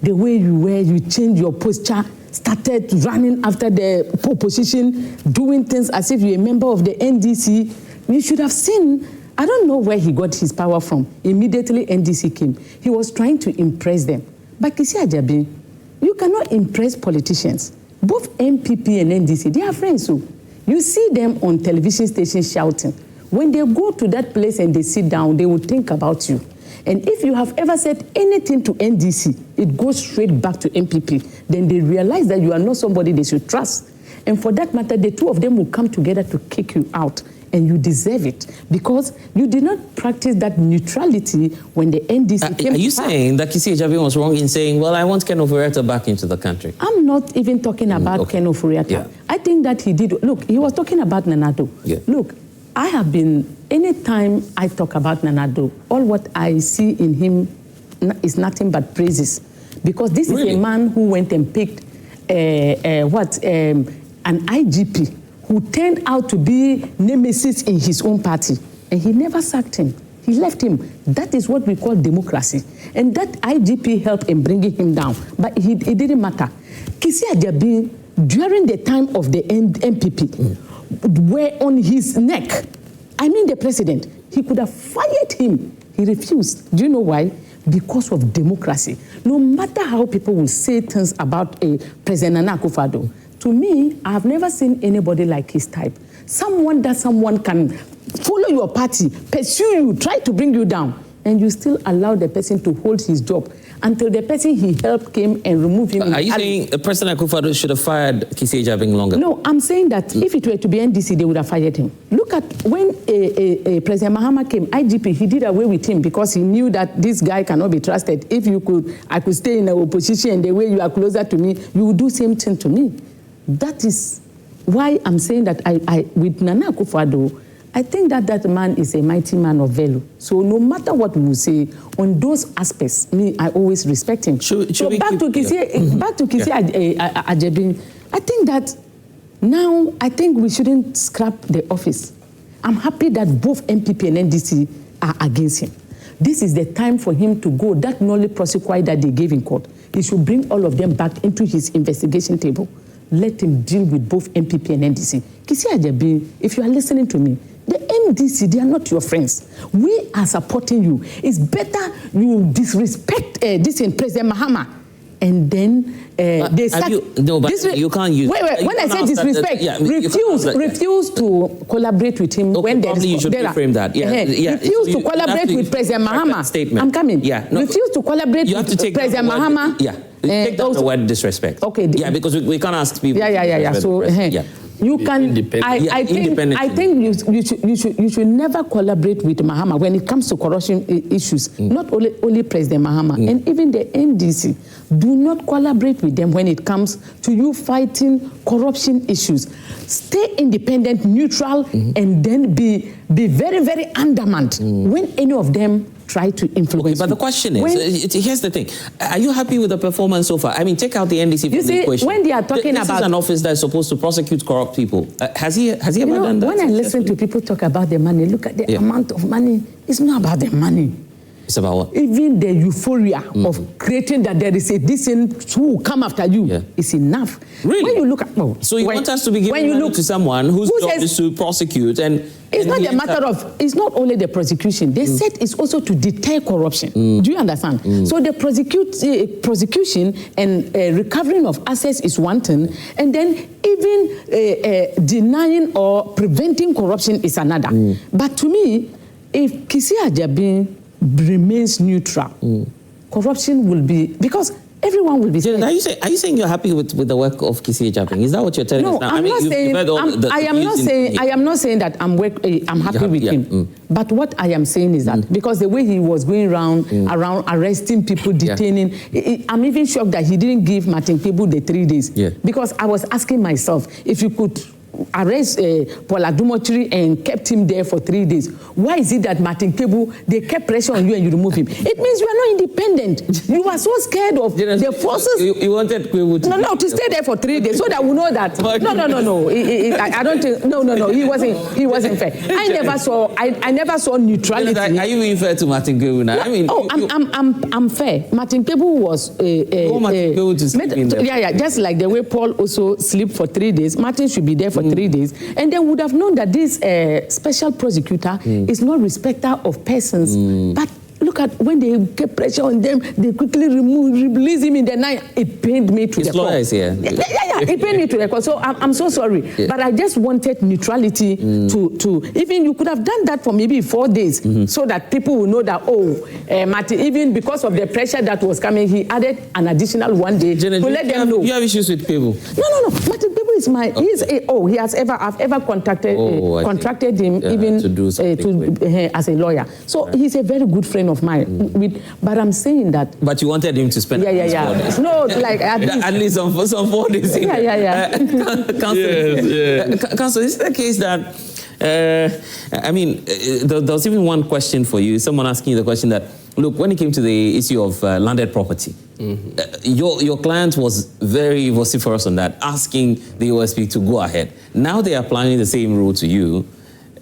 the way you were, you changed your posture, started running after the opposition, doing things as if you're a member of the NDC. You should have seen. I don't know where he got his power from. Immediately NDC came. He was trying to impress them. But Kissi Agyebeng, you cannot impress politicians. Both MPP and NDC, they are friends. So you see them on television stations shouting. When they go to that place and they sit down, they will think about you. And if you have ever said anything to NDC, it goes straight back to MPP. Then they realize that you are not somebody they should trust. And for that matter, the two of them will come together to kick you out. And you deserve it because you did not practice that neutrality when the NDC came. Are you saying that Kissi Agyebeng was wrong in saying, well, I want Ken Ofori-Atta back into the country? I'm not even talking about Ken Ofori-Atta. Yeah. I think that he did. Look, he was talking about Nana Addo. Yeah. Look, I have been, anytime I talk about Nana Addo, all what I see in him is nothing but praises. Because this is a man who went and picked an IGP who turned out to be nemesis in his own party. And he never sacked him. He left him. That is what we call democracy. And that IGP helped in bringing him down. But it didn't matter. Kissi Agyebeng, during the time of the MPP, were on his neck. I mean the president. He could have fired him. He refused. Do you know why? Because of democracy. No matter how people will say things about President Nana Akufo-Addo, to me, I have never seen anybody like his type. Someone can follow your party, pursue you, try to bring you down, and you still allow the person to hold his job until the person he helped came and removed him. Are you saying President Akufo-Addo should have fired Kissi Agyebeng longer? No, I'm saying that if it were to be NDC, they would have fired him. Look at when President Mahama came, IGP, he did away with him because he knew that this guy cannot be trusted. If I could stay in the opposition and the way you are closer to me, you would do same thing to me. That is why I'm saying that with Nana Akufo-Addo, I think that man is a mighty man of value. So no matter what we will say, on those aspects, I always respect him. So back to Kissi Agyebeng, I think that now, I think we shouldn't scrap the office. I'm happy that both MPP and NDC are against him. This is the time for him to go. That knowledge prosecutor that they gave in court, he should bring all of them back into his investigation table. Let him deal with both MPP and NDC. Kissi Agyebeng, if you are listening to me, the NDC, they are not your friends. We are supporting you. It's better you disrespect this in President Mahama. And then they start... you can't use... Wait, when I say disrespect, refuse to collaborate with him when there is... you should reframe that. Refuse to collaborate with President Mahama. I'm coming. Refuse to collaborate with President Mahama. Take down the word disrespect. Okay. Yeah, because we can't ask people... So, you can... I think you should never collaborate with Mahama when it comes to corruption issues. Not only President Mahama, and even the NDC. Do not collaborate with them when it comes to you fighting corruption issues. Stay independent, neutral, and then be very, very undermined when any of them try to influence. But the question is, here's the thing: are you happy with the performance so far? I mean, take out the NDC from the equation. When they are talking this is an office that is supposed to prosecute corrupt people. Has he ever done that? When I listen to people talk about the money, look at the amount of money. It's not about the money. It's about what? Even the euphoria of creating that there is a decent who will come after you is enough. Really? When you look at so you want us to be giving money to someone whose job is to prosecute and. It's not a matter of, it's not only the prosecution. They said it's also to deter corruption. Do you understand? So the prosecution and recovering of assets is one thing, and then even denying or preventing corruption is another. But to me, if Kissi Agyebeng remains neutral, corruption will be, because everyone will be saying. Are you saying you're happy with the work of Kissi Agyebeng? Is that what you're telling us now? I'm not saying. I am not saying that I'm happy with him. But what I am saying is that because the way he was going around arresting people, detaining, I'm even shocked that he didn't give Martin Kpebu the 3 days. Because I was asking myself, if you could arrest Paul Adumochiri and kept him there for 3 days, why is it that Martin Kpebu, they kept pressure on you and you remove him? It means you are not independent. You are so scared of the forces. You wanted Kpebu to... to stay there for 3 days so that we know that. No. I don't think... No. He wasn't fair. I never saw neutrality. Are you being fair to Martin Kpebu now? I mean... I'm fair. Martin Kpebu was... Martin Kpebu to sleep in there. Just like the way Paul also slept for 3 days, Martin should be there for 3 days, and they would have known that this special prosecutor is not respecter of persons. But look at when they get pressure on them, they quickly release him in the night. It pained me to the core. His lawyer is here. It pained me to the core. So I'm so sorry, but I just wanted neutrality to even you could have done that for maybe 4 days, so that people will know that Martin, even because of the pressure that was coming, he added an additional 1 day to let them know. You have issues with Kpebu? No. Martin Kpebu is my. I've ever contracted him even to do something as a lawyer. So he's a very good friend of mine. But I'm saying that. But you wanted him to spend 4 days. No, like at least some 4 days. Counsel, is it the case that there was even one question for you, someone asking you the question that, look, when it came to the issue of landed property, your client was very vociferous on that, asking the OSP to go ahead. Now they are applying the same rule to you,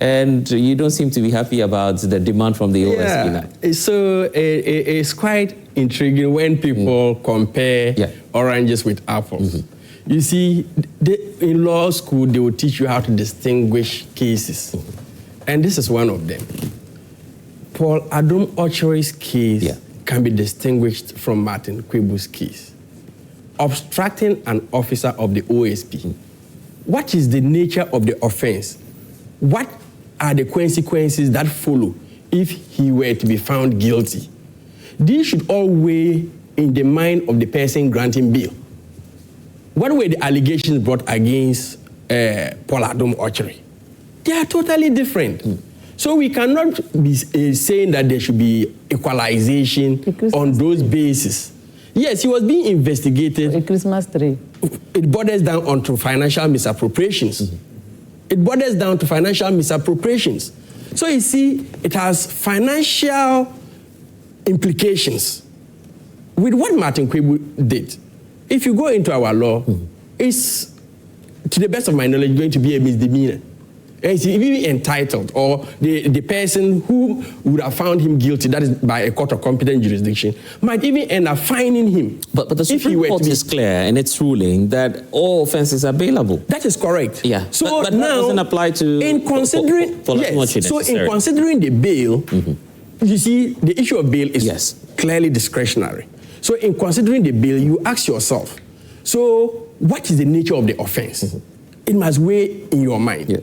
and you don't seem to be happy about the demand from the OSP now. So it's quite intriguing when people compare oranges with apples. You see, in law school, they will teach you how to distinguish cases. And this is one of them. Paul Adumochiri's case can be distinguished from Martin Kpebu's case. Obstructing an officer of the OSP. What is the nature of the offense? What are the consequences that follow if he were to be found guilty? These should all weigh in the mind of the person granting bail. What were the allegations brought against Paul Adumochiri? They are totally different. So we cannot be saying that there should be equalization on those bases. Yes, he was being investigated. A Christmas tree. It borders down onto financial misappropriations. It borders down to financial misappropriations. So you see, it has financial implications with what Martin Kpebu did. If you go into our law, it's, to the best of my knowledge, going to be a misdemeanor. It's even entitled, or the person who would have found him guilty, that is by a court of competent jurisdiction, might even end up fining him. But the Supreme Court is clear in its ruling that all offences are bailable. That is correct. Yeah. So but now, that doesn't apply to... In considering, in considering the bail, you see, the issue of bail is clearly discretionary. So in considering the bail, you ask yourself, so what is the nature of the offense? It must weigh in your mind.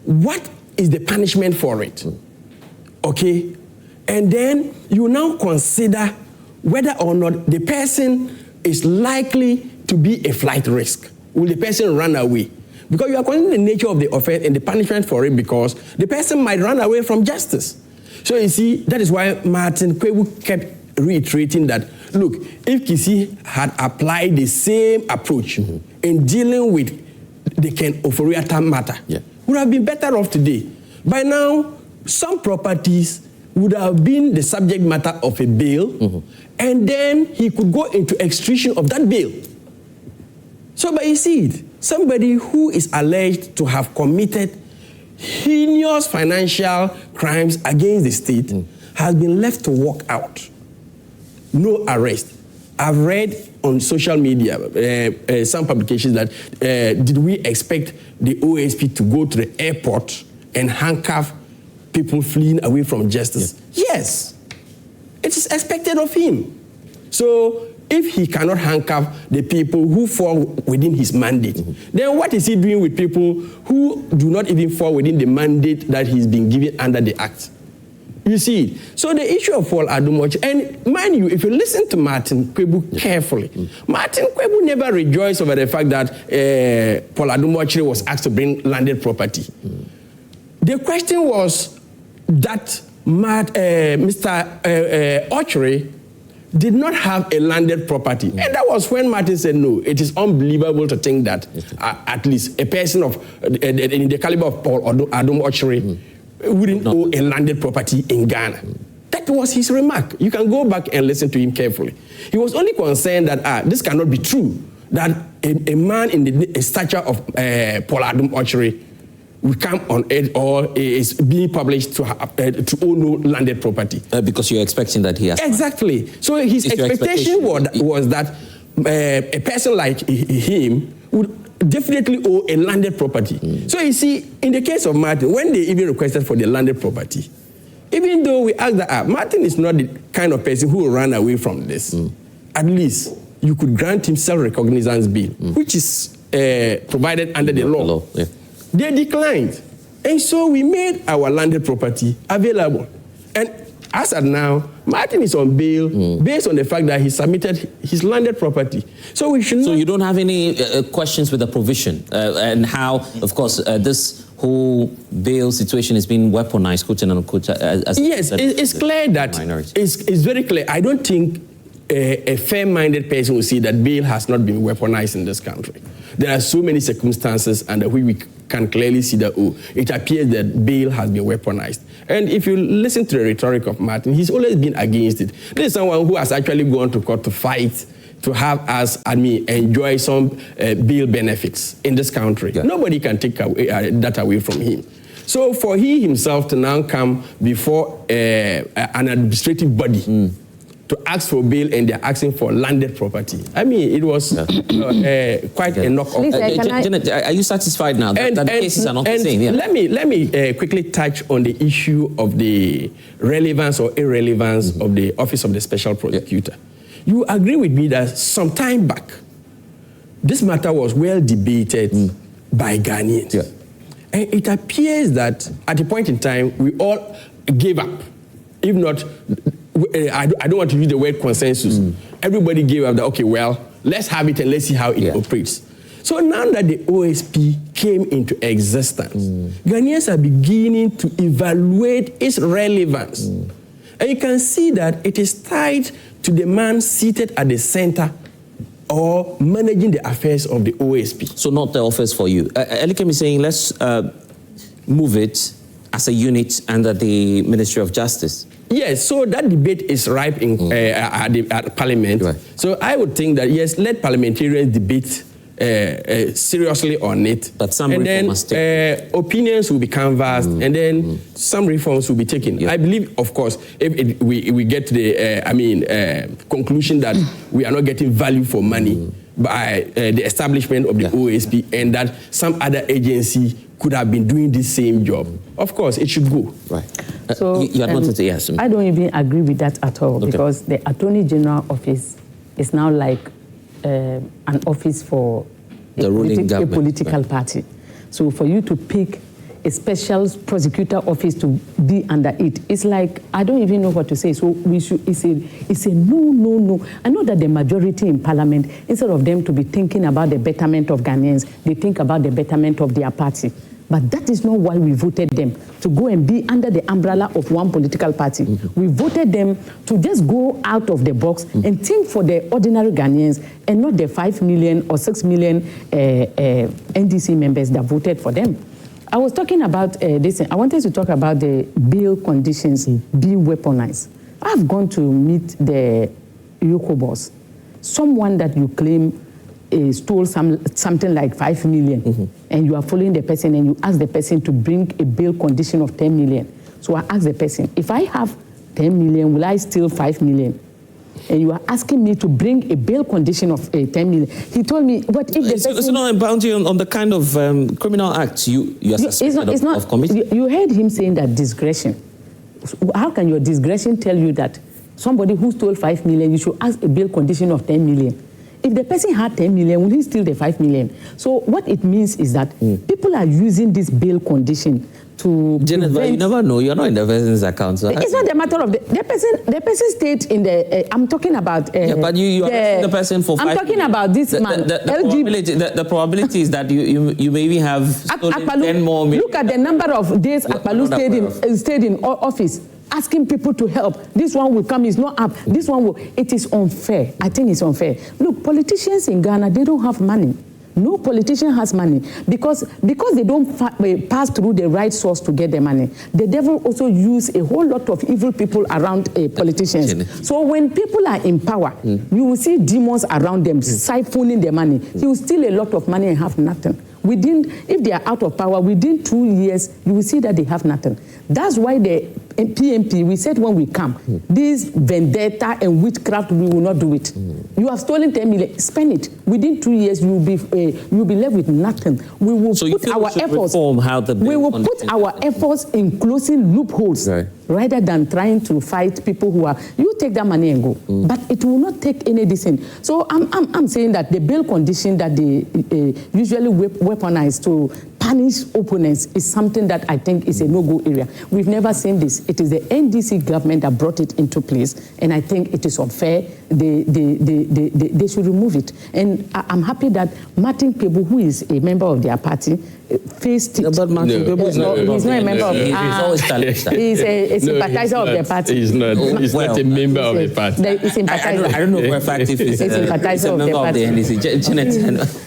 What is the punishment for it? Okay? And then you now consider whether or not the person is likely to be a flight risk. Will the person run away? Because you are considering the nature of the offense and the punishment for it, because the person might run away from justice. So you see, that is why Martin Kpebu kept reiterating that, look, if Kissi had applied the same approach in dealing with the Ken Oforiatta matter, would have been better off today. By now, some properties would have been the subject matter of a bail, and then he could go into execution of that bail. So, but you see it, somebody who is alleged to have committed heinous financial crimes against the state has been left to walk out. No arrest. I've read on social media, some publications that did we expect the OSP to go to the airport and handcuff people fleeing away from justice? Yes, it is expected of him. So if he cannot handcuff the people who fall within his mandate, then what is he doing with people who do not even fall within the mandate that he's been given under the Act? You see, so the issue of Paul Adumochi, and mind you, if you listen to Martin Kpebu carefully, Martin Kpebu never rejoiced over the fact that Paul Adumochi was asked to bring landed property. The question was that Mr. Ochre did not have a landed property. And that was when Martin said, no, it is unbelievable to think that at least a person of in the caliber of Paul Adumochi wouldn't own a landed property in Ghana. That was his remark. You can go back and listen to him carefully. He was only concerned that this cannot be true, that a man in the stature of Paul Adumochi will come on air or is being published to own no landed property. Because you're expecting that he has. Exactly. So his expectation was that a person like him would definitely owe a landed property. So you see, in the case of Martin, when they even requested for the landed property, even though we asked that Martin is not the kind of person who will run away from this, at least you could grant him self-recognizance bill, which is provided under the law. They declined. And so we made our landed property available. And as of now, Martin is on bail based on the fact that he submitted his landed property. So we should. So you don't have any questions with the provision and how, of course, this whole bail situation is being weaponized, quote and unquote. Yes, it's clear that it's very clear. I don't think a fair-minded person will see that bail has not been weaponized in this country. There are so many circumstances under which we can clearly see that, it appears that bail has been weaponized. And if you listen to the rhetoric of Martin, he's always been against it. There's someone who has actually gone to court to fight to have us, enjoy some bail benefits in this country. Nobody can take that away from him. So for he himself to now come before an administrative body to ask for bail and they're asking for landed property. It was quite a knock-off. Janet, are you satisfied now that the cases are not the same? Yeah. Let me quickly touch on the issue of the relevance or irrelevance of the Office of the Special Prosecutor. You agree with me that some time back, this matter was well debated by Ghanaians. And it appears that at a point in time, we all gave up. If not, I don't want to use the word consensus. Everybody gave up that, okay, well, let's have it and let's see how it operates. So now that the OSP came into existence, Ghanaians are beginning to evaluate its relevance. And you can see that it is tied to the man seated at the center or managing the affairs of the OSP. So not the office for you. ELIKEM is saying let's move it as a unit under the Ministry of Justice. Yes, so that debate is ripe in at Parliament. So I would think that, yes, let parliamentarians debate seriously on it. But some reforms opinions will be canvassed, and then some reforms will be taken. I believe, of course, if we get to the conclusion that we are not getting value for money by the establishment of the OSP, and that some other agency could have been doing the same job, of course, it should go. So you had wanted to, yes. I don't even agree with that at all, because the Attorney General office is now like an office for a political party. So for you to pick a special prosecutor office to be under it, it's like, I don't even know what to say. So we should, it's a no. I know that the majority in Parliament, instead of them to be thinking about the betterment of Ghanaians, they think about the betterment of their party. But that is not why we voted them, to go and be under the umbrella of one political party. We voted them to just go out of the box and think for the ordinary Ghanaians and not the 5 million or 6 million NDC members that voted for them. I was talking about this. I wanted to talk about the bail conditions being weaponized. I've gone to meet the Yoko boss, someone that you claim stole something like 5 million, and you are following the person and you ask the person to bring a bail condition of 10 million. So I asked the person, if I have 10 million, will I steal 5 million? And you are asking me to bring a bail condition of 10 million. He told me, but if the person... It's not a bounty on the kind of criminal acts you are suspected of committing. You heard him saying that discretion. How can your discretion tell you that somebody who stole 5 million, you should ask a bail condition of 10 million? If the person had 10 million, will he steal the 5 million? So what it means is that people are using this bail condition to Janet, but you never know. You're not in the person's account. So it's not a matter of the person stayed in the. I'm talking about. Yeah, but you are asking the person for 5 I'm talking million. about this man. The probability is that you maybe have stolen 10 more million. Look at the number of days Akpalu stayed in office, asking people to help. This one will come, it's not up. This one will. It is unfair. I think it's unfair. Look, politicians in Ghana, they don't have money. No politician has money because they don't pass through the right source to get the money. The devil also use a whole lot of evil people around politicians. So when people are in power, you will see demons around them siphoning the money. You will steal a lot of money and have nothing. If they are out of power, within 2 years, you will see that they have nothing. That's why the PMP, we said when we come, this vendetta and witchcraft, we will not do it. You have stolen 10 million, spend it. Within 2 years, you will be left with nothing. We will put our efforts. We will put our efforts in closing loopholes, rather than trying to fight people who are. You take that money and go, but it will not take any dissent. So I'm saying that the bail condition that they usually weaponize to punish opponents is something that I think is a no-go area. We've never seen this. It is the NDC government that brought it into place, and I think it is unfair. They should remove it. And I'm happy that Martin Kpebu, who is a member of their party, faced it. But Martin Kpebu is not a member of the party. He's a sympathizer of the party. He's not a member of the party. I don't know for a fact if he's a sympathizer of the party. NDC.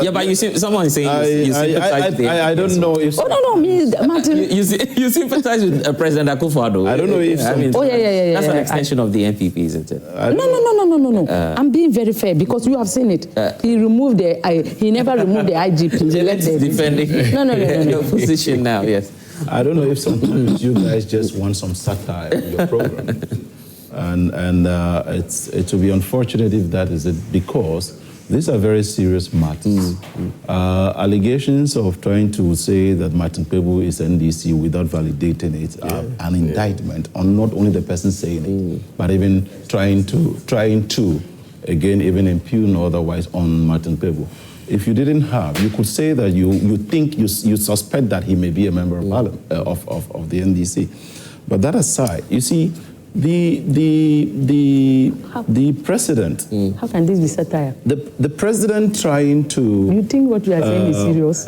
Yeah, but you see, someone is saying you sympathize with I don't know if... Oh, no, me, Martin. You sympathize with President Akufo-Addo. I don't know if... That's an extension of the NPP, isn't it? No. I'm being very fair because you have seen it. He removed he never removed the IGP. Let's defending your position now, yes. I don't know if sometimes you guys just want some satire in your program. And it will be unfortunate if that is it, because these are very serious matters. Allegations of trying to say that Martin Kpebu is NDC without validating it are an indictment on not only the person saying it, but even trying to again, even impugn or otherwise on Martin Kpebu. If you didn't have, you could say that you think, you suspect that he may be a member of Parliament, of the NDC. But that aside, you see, the president. How can this be satire? The president trying to. You think what you are saying is serious?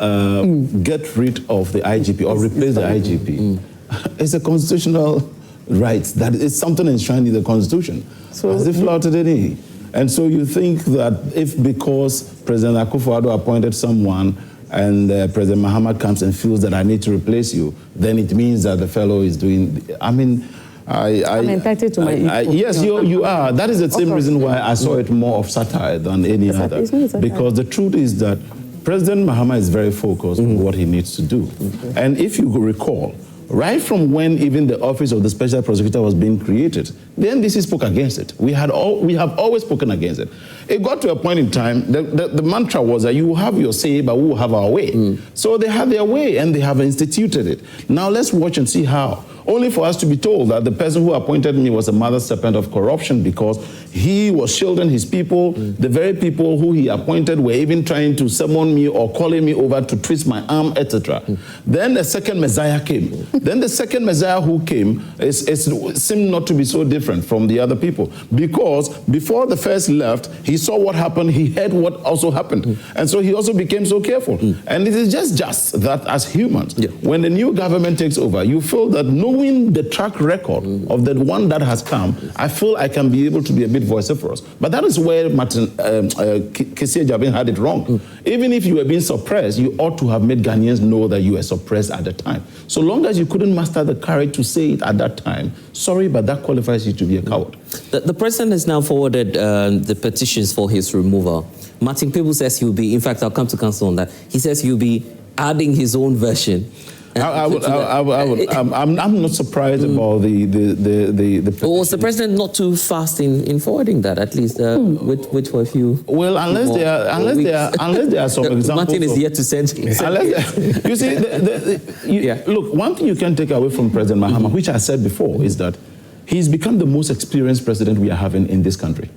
Get rid of the IGP or replace the IGP. It's a constitutional right. That is something enshrined in the Constitution. So as if flouted any. And so you think that if because President Akufo-Addo appointed someone and President Mahama comes and feels that I need to replace you, then it means that the fellow is doing. I mean. I'm entitled to my yes, you are. That is the same reason why I saw it more of satire than any other. Because the truth is that President Mahama is very focused on what he needs to do. And if you recall, right from when even the office of the Special Prosecutor was being created, the NDC spoke against it. We have always spoken against it. It got to a point in time, the mantra was that you have your say, but we will have our way. So they have their way, and they have instituted it. Now let's watch and see how. Only for us to be told that the person who appointed me was a mother serpent of corruption because he was shielding his people. The very people who he appointed were even trying to summon me or calling me over to twist my arm, etc. Then the second Messiah came. Then the second Messiah who came seemed not to be so different from the other people, because before the first left, he saw what happened, he heard what also happened. And so he also became so careful. And it is just that as humans, when the new government takes over, you feel that no knowing the track record of the one that has come, I feel I can be able to be a bit vociferous. But that is where Martin Kissi Agyebeng had it wrong. Even if you were being suppressed, you ought to have made Ghanaians know that you were suppressed at the time. So long as you couldn't muster the courage to say it at that time, sorry, but that qualifies you to be a coward. The president has now forwarded the petitions for his removal. Martin Kpebu says he'll be, in fact, I'll come to counsel on that. He says he'll be adding his own version. I'm not surprised about the was the president not too fast in forwarding that, at least with for a few? Well, unless there are some examples. Martin is yet to send. You see, look, one thing you can take away from President Mahama, which I said before, is that he's become the most experienced president we are having in this country.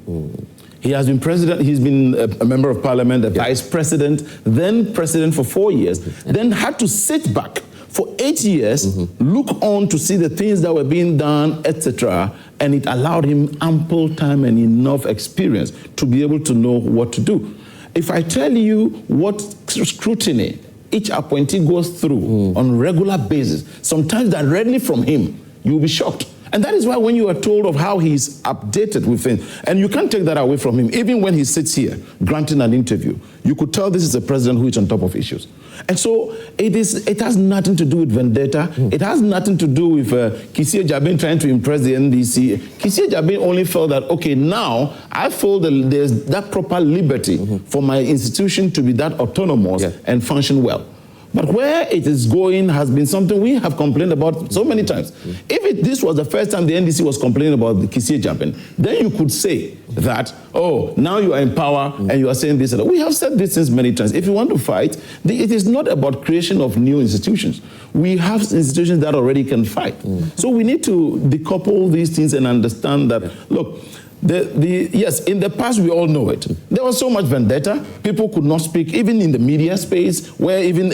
He has been president, he's been a member of parliament, a vice president, then president for 4 years, then had to sit back for 8 years, look on to see the things that were being done, etc., and it allowed him ample time and enough experience to be able to know what to do. If I tell you what scrutiny each appointee goes through on a regular basis, sometimes directly from him, you'll be shocked. And that is why when you are told of how he's updated with things, and you can't take that away from him, even when he sits here granting an interview, you could tell this is a president who is on top of issues. And so it has nothing to do with vendetta. It has nothing to do with Kissi Agyebeng trying to impress the NDC. Kissi Agyebeng only felt that, okay, now I feel that there's that proper liberty for my institution to be that autonomous and function well. But where it is going has been something we have complained about so many times. If this was the first time the NDC was complaining about the Kissi Agyebeng, then you could say that, oh, now you are in power and you are saying this and that. We have said this since many times. If you want to fight, it is not about creation of new institutions. We have institutions that already can fight. So we need to decouple these things and understand that, look, yes, in the past, we all know it. There was so much vendetta. People could not speak, even in the media space, where even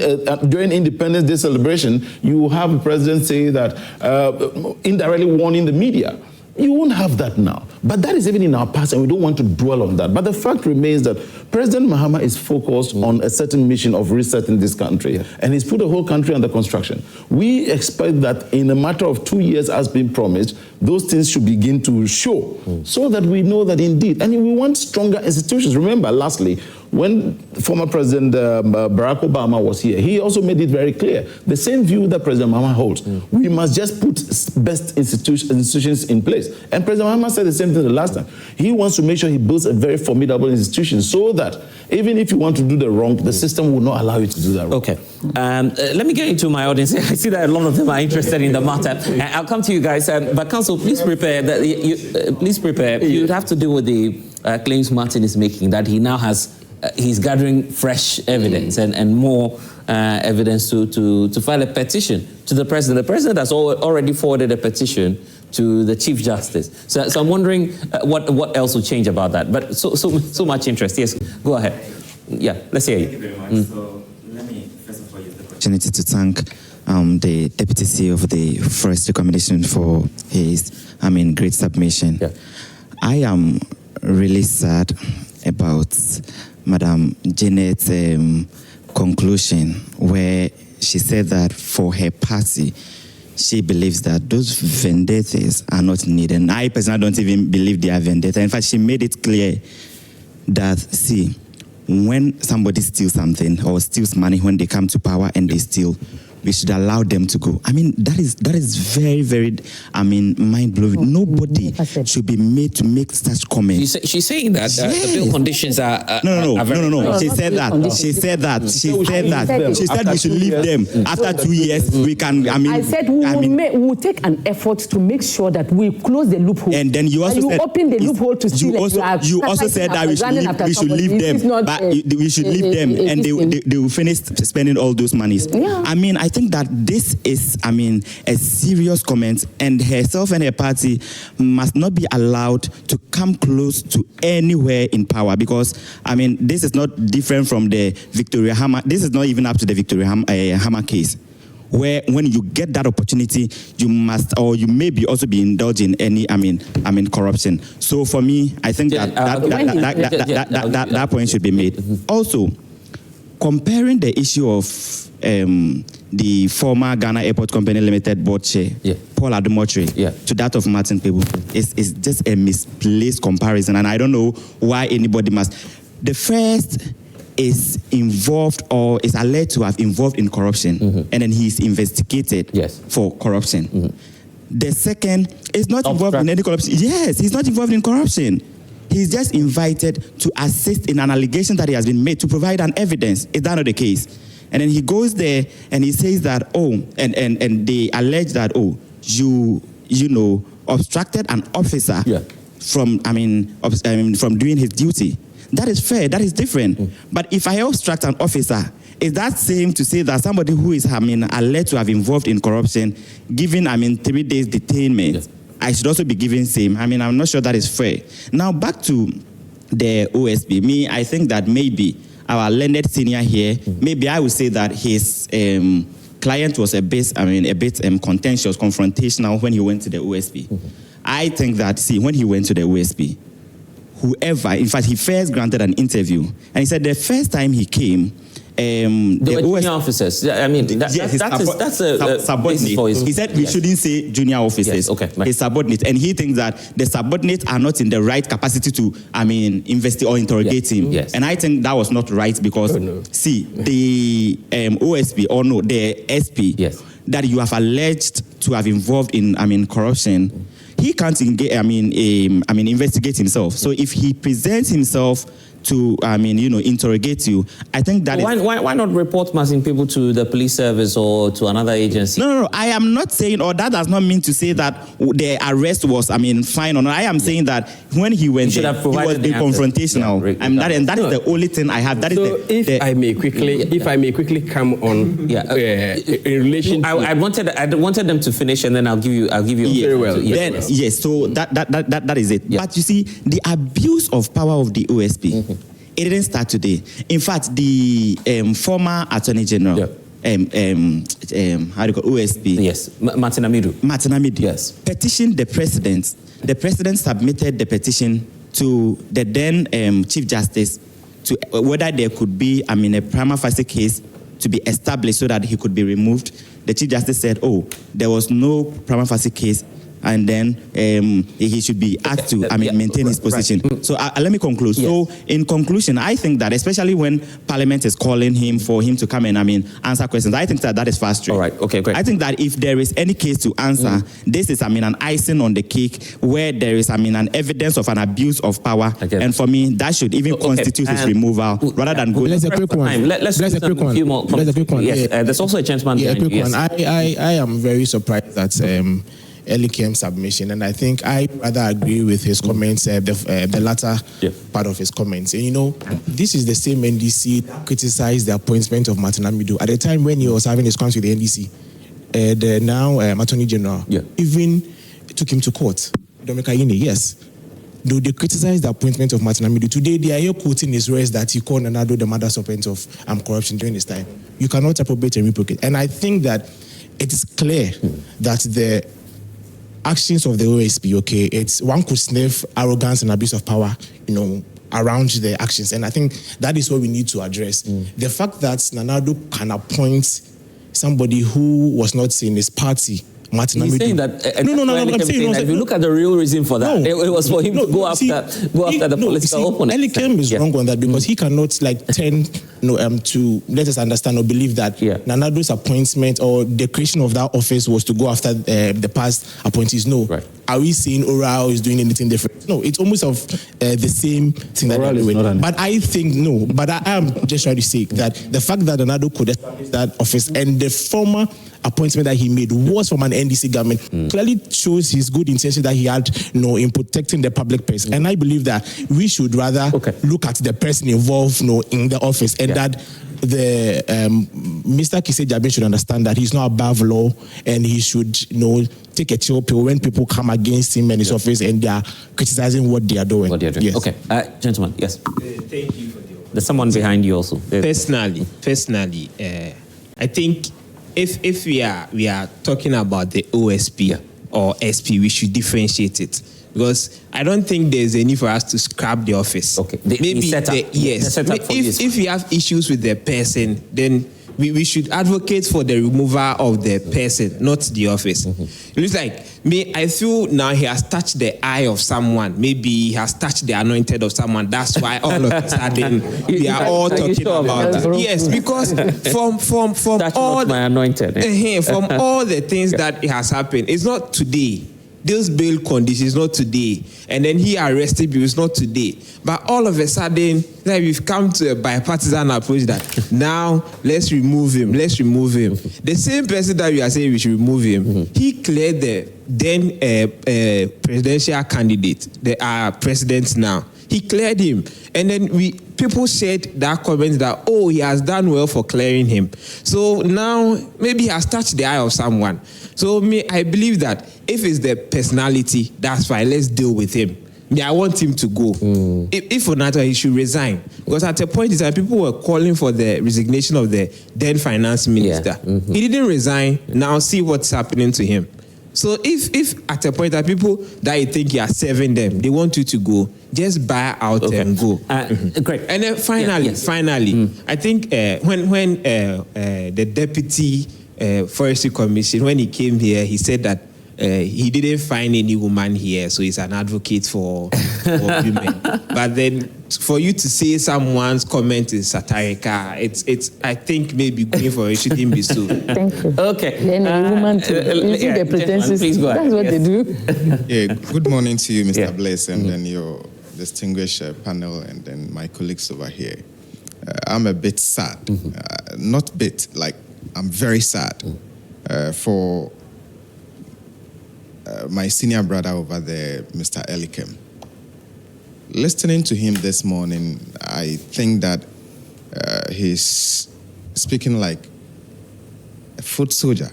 during Independence Day celebration, you have the president say that, indirectly warning the media. You won't have that now. But that is even in our past, and we don't want to dwell on that. But the fact remains that President Mahama is focused on a certain mission of resetting this country, and he's put the whole country under construction. We expect that in a matter of 2 years, as been promised, those things should begin to show, so that we know that indeed, and we want stronger institutions. Remember, lastly, when former President Barack Obama was here, he also made it very clear, the same view that President Mahama holds. We must just put best institutions in place. And President Mahama said the same thing the last time. He wants to make sure he builds a very formidable institution so that even if you want to do the wrong, the system will not allow you to do that wrong. Okay. Let me get into my audience. I see that a lot of them are interested in the matter. I'll come to you guys. But counsel, please prepare. Please prepare. You'd have to deal with the claims Martin is making, that he now has he's gathering fresh evidence and more evidence to file a petition to the president. The president has already forwarded a petition to the Chief Justice. So I'm wondering what else will change about that. But so much interest. Yes, go ahead. Yeah, let's hear you. Thank you very much. So let me first of all use the opportunity to thank the Deputy CEO of the Forestry Commission for his, great submission. Yeah. I am really sad about Madam Janet's conclusion, where she said that for her party, she believes that those vendettas are not needed. And I personally don't even believe they are vendetta. In fact, she made it clear that, see, when somebody steals something or steals money when they come to power and they steal, we should allow them to go. That is very, very, mind-blowing. Nobody should be made to make such comments. She's saying that the bill conditions are... No. She said that. She said we should leave them. After 2 years, we can, I said we will take an effort to make sure that we close the loophole. And then you also said... open the loophole to steal. You also said that we should leave them. But we should leave them, and they will finish spending all those monies. Yeah. I think that this is, a serious comment, and herself and her party must not be allowed to come close to anywhere in power, because, this is not different from the Victoria Hammer. This is not even up to the Victoria Hammer case, where when you get that opportunity, you must, or you may be also be indulging in any, corruption. So for me, I think that point should be made. Also, comparing the issue of the former Ghana Airport Company Limited board chair, Paul Adomotri, to that of Martin Kpebu is just a misplaced comparison, and I don't know why anybody must. The first is involved or is alleged to have involved in corruption, and then he is investigated for corruption. The second is not involved in any corruption. Yes, he's not involved in corruption. He's just invited to assist in an allegation that he has been made to provide an evidence. Is that not the case? And then he goes there and he says that, and they allege that, you know, obstructed an officer from doing his duty. That is fair, that is different. But if I obstruct an officer, is that same to say that somebody who is, alleged to have involved in corruption, given, 3 days detainment, I should also be given same? I'm not sure that is fair. Now, back to the OSP. Me, I think that maybe our learned senior here, maybe I would say that his client was a bit contentious, confrontational when he went to the OSP. I think that, when he went to the OSP, whoever, in fact, he first granted an interview, and he said the first time he came, the junior officers. That's a subordinate. For his, he said we shouldn't say junior officers. His subordinates, and he thinks that the subordinates are not in the right capacity to, investigate or interrogate him. And I think that was not right because, the OSP or the SP that you have alleged to have involved in corruption, he can't engage, investigate himself. So if he presents himself to, interrogate you, I think that why not report Martin Kpebu to the police service or to another agency? No, I am not saying, or that does not mean to say that the arrest was, fine or not. I am saying that when he went there, he was being confrontational. That is the only thing I have. That is if I may quickly come on, in relation to... I wanted them to finish, and then I'll give you very well. Yes, so that is it. But you see, the abuse of power of the OSP, it didn't start today. In fact, the former Attorney General, OSP, Martin Amidu, petitioned the president. The president submitted the petition to the then Chief Justice to whether there could be, a prima facie case to be established so that he could be removed. The Chief Justice said, there was no prima facie case, and then he should be asked to maintain his position. So let me conclude. So in conclusion, I think that especially when Parliament is calling him for him to come and answer questions, I think that is fast track. All right, okay, great. I think that if there is any case to answer, this is an icing on the cake where there is an evidence of an abuse of power, and for me that should even constitute his removal rather than go. Let's a quick one. Let's a quick one. Let's a quick one. Yes, there's also a gentleman. Yeah, a quick one. I am very surprised that ELIKEM submission, and I think I rather agree with his comments, the latter part of his comments. And this is the same NDC that criticized the appointment of Martin Amidu at the time when he was having his conference with the NDC. The now Attorney General even took him to court. Yes. Though they criticized the appointment of Martin Amidu, today they are here quoting his words that he called Nanado the mother serpent of corruption during his time. You cannot appropriate and replicate. And I think that it is clear that the actions of the OSP, it's one could sniff arrogance and abuse of power, around the actions. And I think that is what we need to address. The fact that Nanado can appoint somebody who was not in his party, Martin Amidu. He's saying that. I'm saying that if you look at the real reason for that, it was for him to go after the political opponent. ELIKEM is wrong on that because he cannot tend to let us understand or believe that Nanado's appointment or the creation of that office was to go after the past appointees. No. Right. Are we saying Oral is doing anything different? No, it's almost of the same thing that they're doing. But I think I am just trying to say that the fact that Nanado could establish that office and the former appointment that he made was from an NDC government clearly shows his good intention that he had in protecting the public purse. And I believe that we should rather look at the person involved in the office, and that the Mr. Kissi Agyebeng should understand that he's not above law, and he should take a chill pill when people come against him and his office and they are criticizing what they are doing. Yes. Okay, gentlemen, yes. Thank you for the opportunity. There's someone behind you also. Personally, I think if we are talking about the OSP or SP, we should differentiate it, because I don't think there's a need for us to scrap the office. Okay. Maybe if we have issues with the person, then we should advocate for the removal of the person, not the office. It looks like me. I feel now he has touched the eye of someone. Maybe he has touched the anointed of someone. That's why all of a sudden we are all talking about it. Yes, because from all my anointed. From all the things that has happened, it's not today. Those bail conditions, not today. And then he arrested people, it's not today. But all of a sudden, like we've come to a bipartisan approach that now let's remove him. The same person that we are saying we should remove him, he cleared the then presidential candidate, the president now. He cleared him. And then people said that comment that, oh, he has done well for clearing him. So now maybe he has touched the eye of someone. So I believe that if it's the personality, that's fine. Let's deal with him. I want him to go. If for NATO, he should resign. Because at a point in time, people were calling for the resignation of the then finance minister. He didn't resign. Now see what's happening to him. So if at a point that people that you think you are serving them, they want you to go, just buy out and go. Great. And then finally, I think when the deputy forestry commission, when he came here, he said that he didn't find any woman here, so he's an advocate for women. But then for you to say someone's comment is satirical, it's I think maybe going for it shouldn't be so. Thank you. Okay. Then a woman too. The pretenses. Please go ahead. That's what they do. Yeah. Good morning to you, Mr. Bless, and then your distinguished panel, and then my colleagues over here. I'm a bit sad. Not bit, like I'm very sad for my senior brother over there, Mr. ELIKEM. Listening to him this morning, I think that he's speaking like a foot soldier,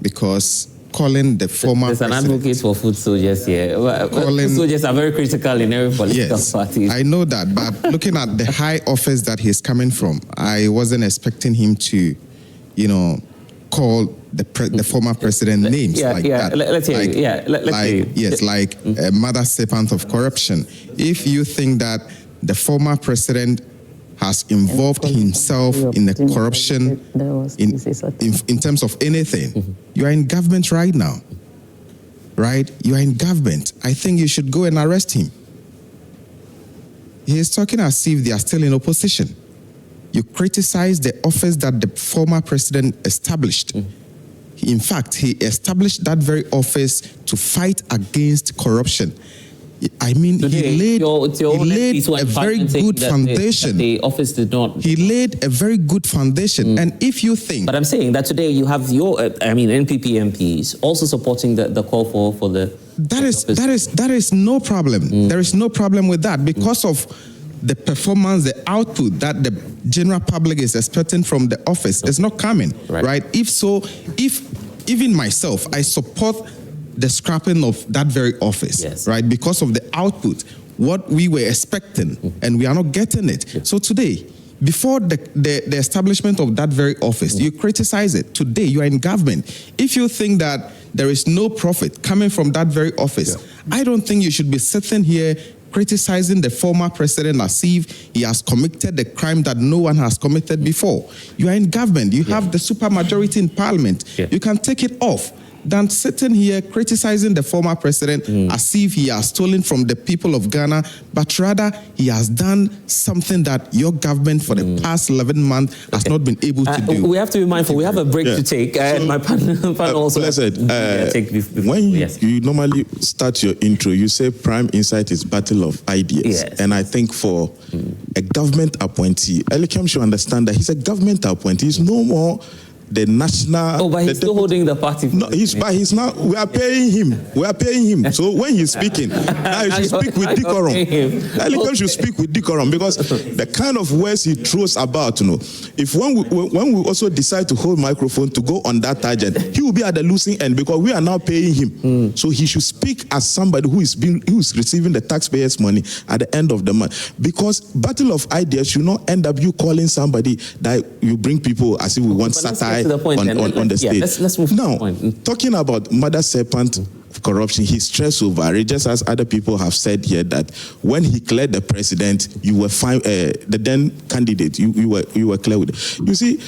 because calling the former There's an advocate for foot soldiers here. Foot soldiers are very critical in every political party. I know that, but looking at the high office that he's coming from, I wasn't expecting him to, call the former president names like that. Let's hear you. Let's hear you. Yes, like a mother serpent of corruption. If you think that the former president has involved himself in the corruption in terms of anything, you are in government right now, right? You are in government. I think you should go and arrest him. He is talking as if they are still in opposition. You criticize the office that the former president established. In fact, he established that very office to fight against corruption. I mean, he laid a very good foundation. The office did not. He laid a very good foundation. And if you think... But I'm saying that today you have your, NPP MPs also supporting the call for the... That is no problem. There is no problem with that because of the performance, the output that the general public is expecting from the office is not coming, right? If so, if even myself, I support the scrapping of that very office, right? Because of the output, what we were expecting, and we are not getting it. So today, before the establishment of that very office, you criticize it. Today, you are in government. If you think that there is no profit coming from that very office, I don't think you should be sitting here criticizing the former president as if he has committed the crime that no one has committed before. You are in government. You have the supermajority in parliament. You can take it off than sitting here criticizing the former president as if he has stolen from the people of Ghana, but rather he has done something that your government for the past 11 months has not been able to do. We have to be mindful. We have a break to take. My panel also... When you normally start your intro, you say prime insight is battle of ideas. And I think for a government appointee, ELIKEM should understand that he's a government appointee. He's no more the national... Oh, but he's still holding the party. No, he's now... We are paying him. So when he's speaking, now he should speak with decorum. ELIKEM should speak with decorum, because the kind of words he throws about, if when we also decide to hold microphone to go on that target, he will be at the losing end, because we are now paying him. So he should speak as somebody who is receiving the taxpayers' money at the end of the month. Because battle of ideas should not end up you calling somebody that you bring people as if we want satire on the stage. Let's move now, talking about mother serpent corruption, he stressed over it, just as other people have said here, that when he cleared the president, you were fine, the then candidate, you were clear with it. You see,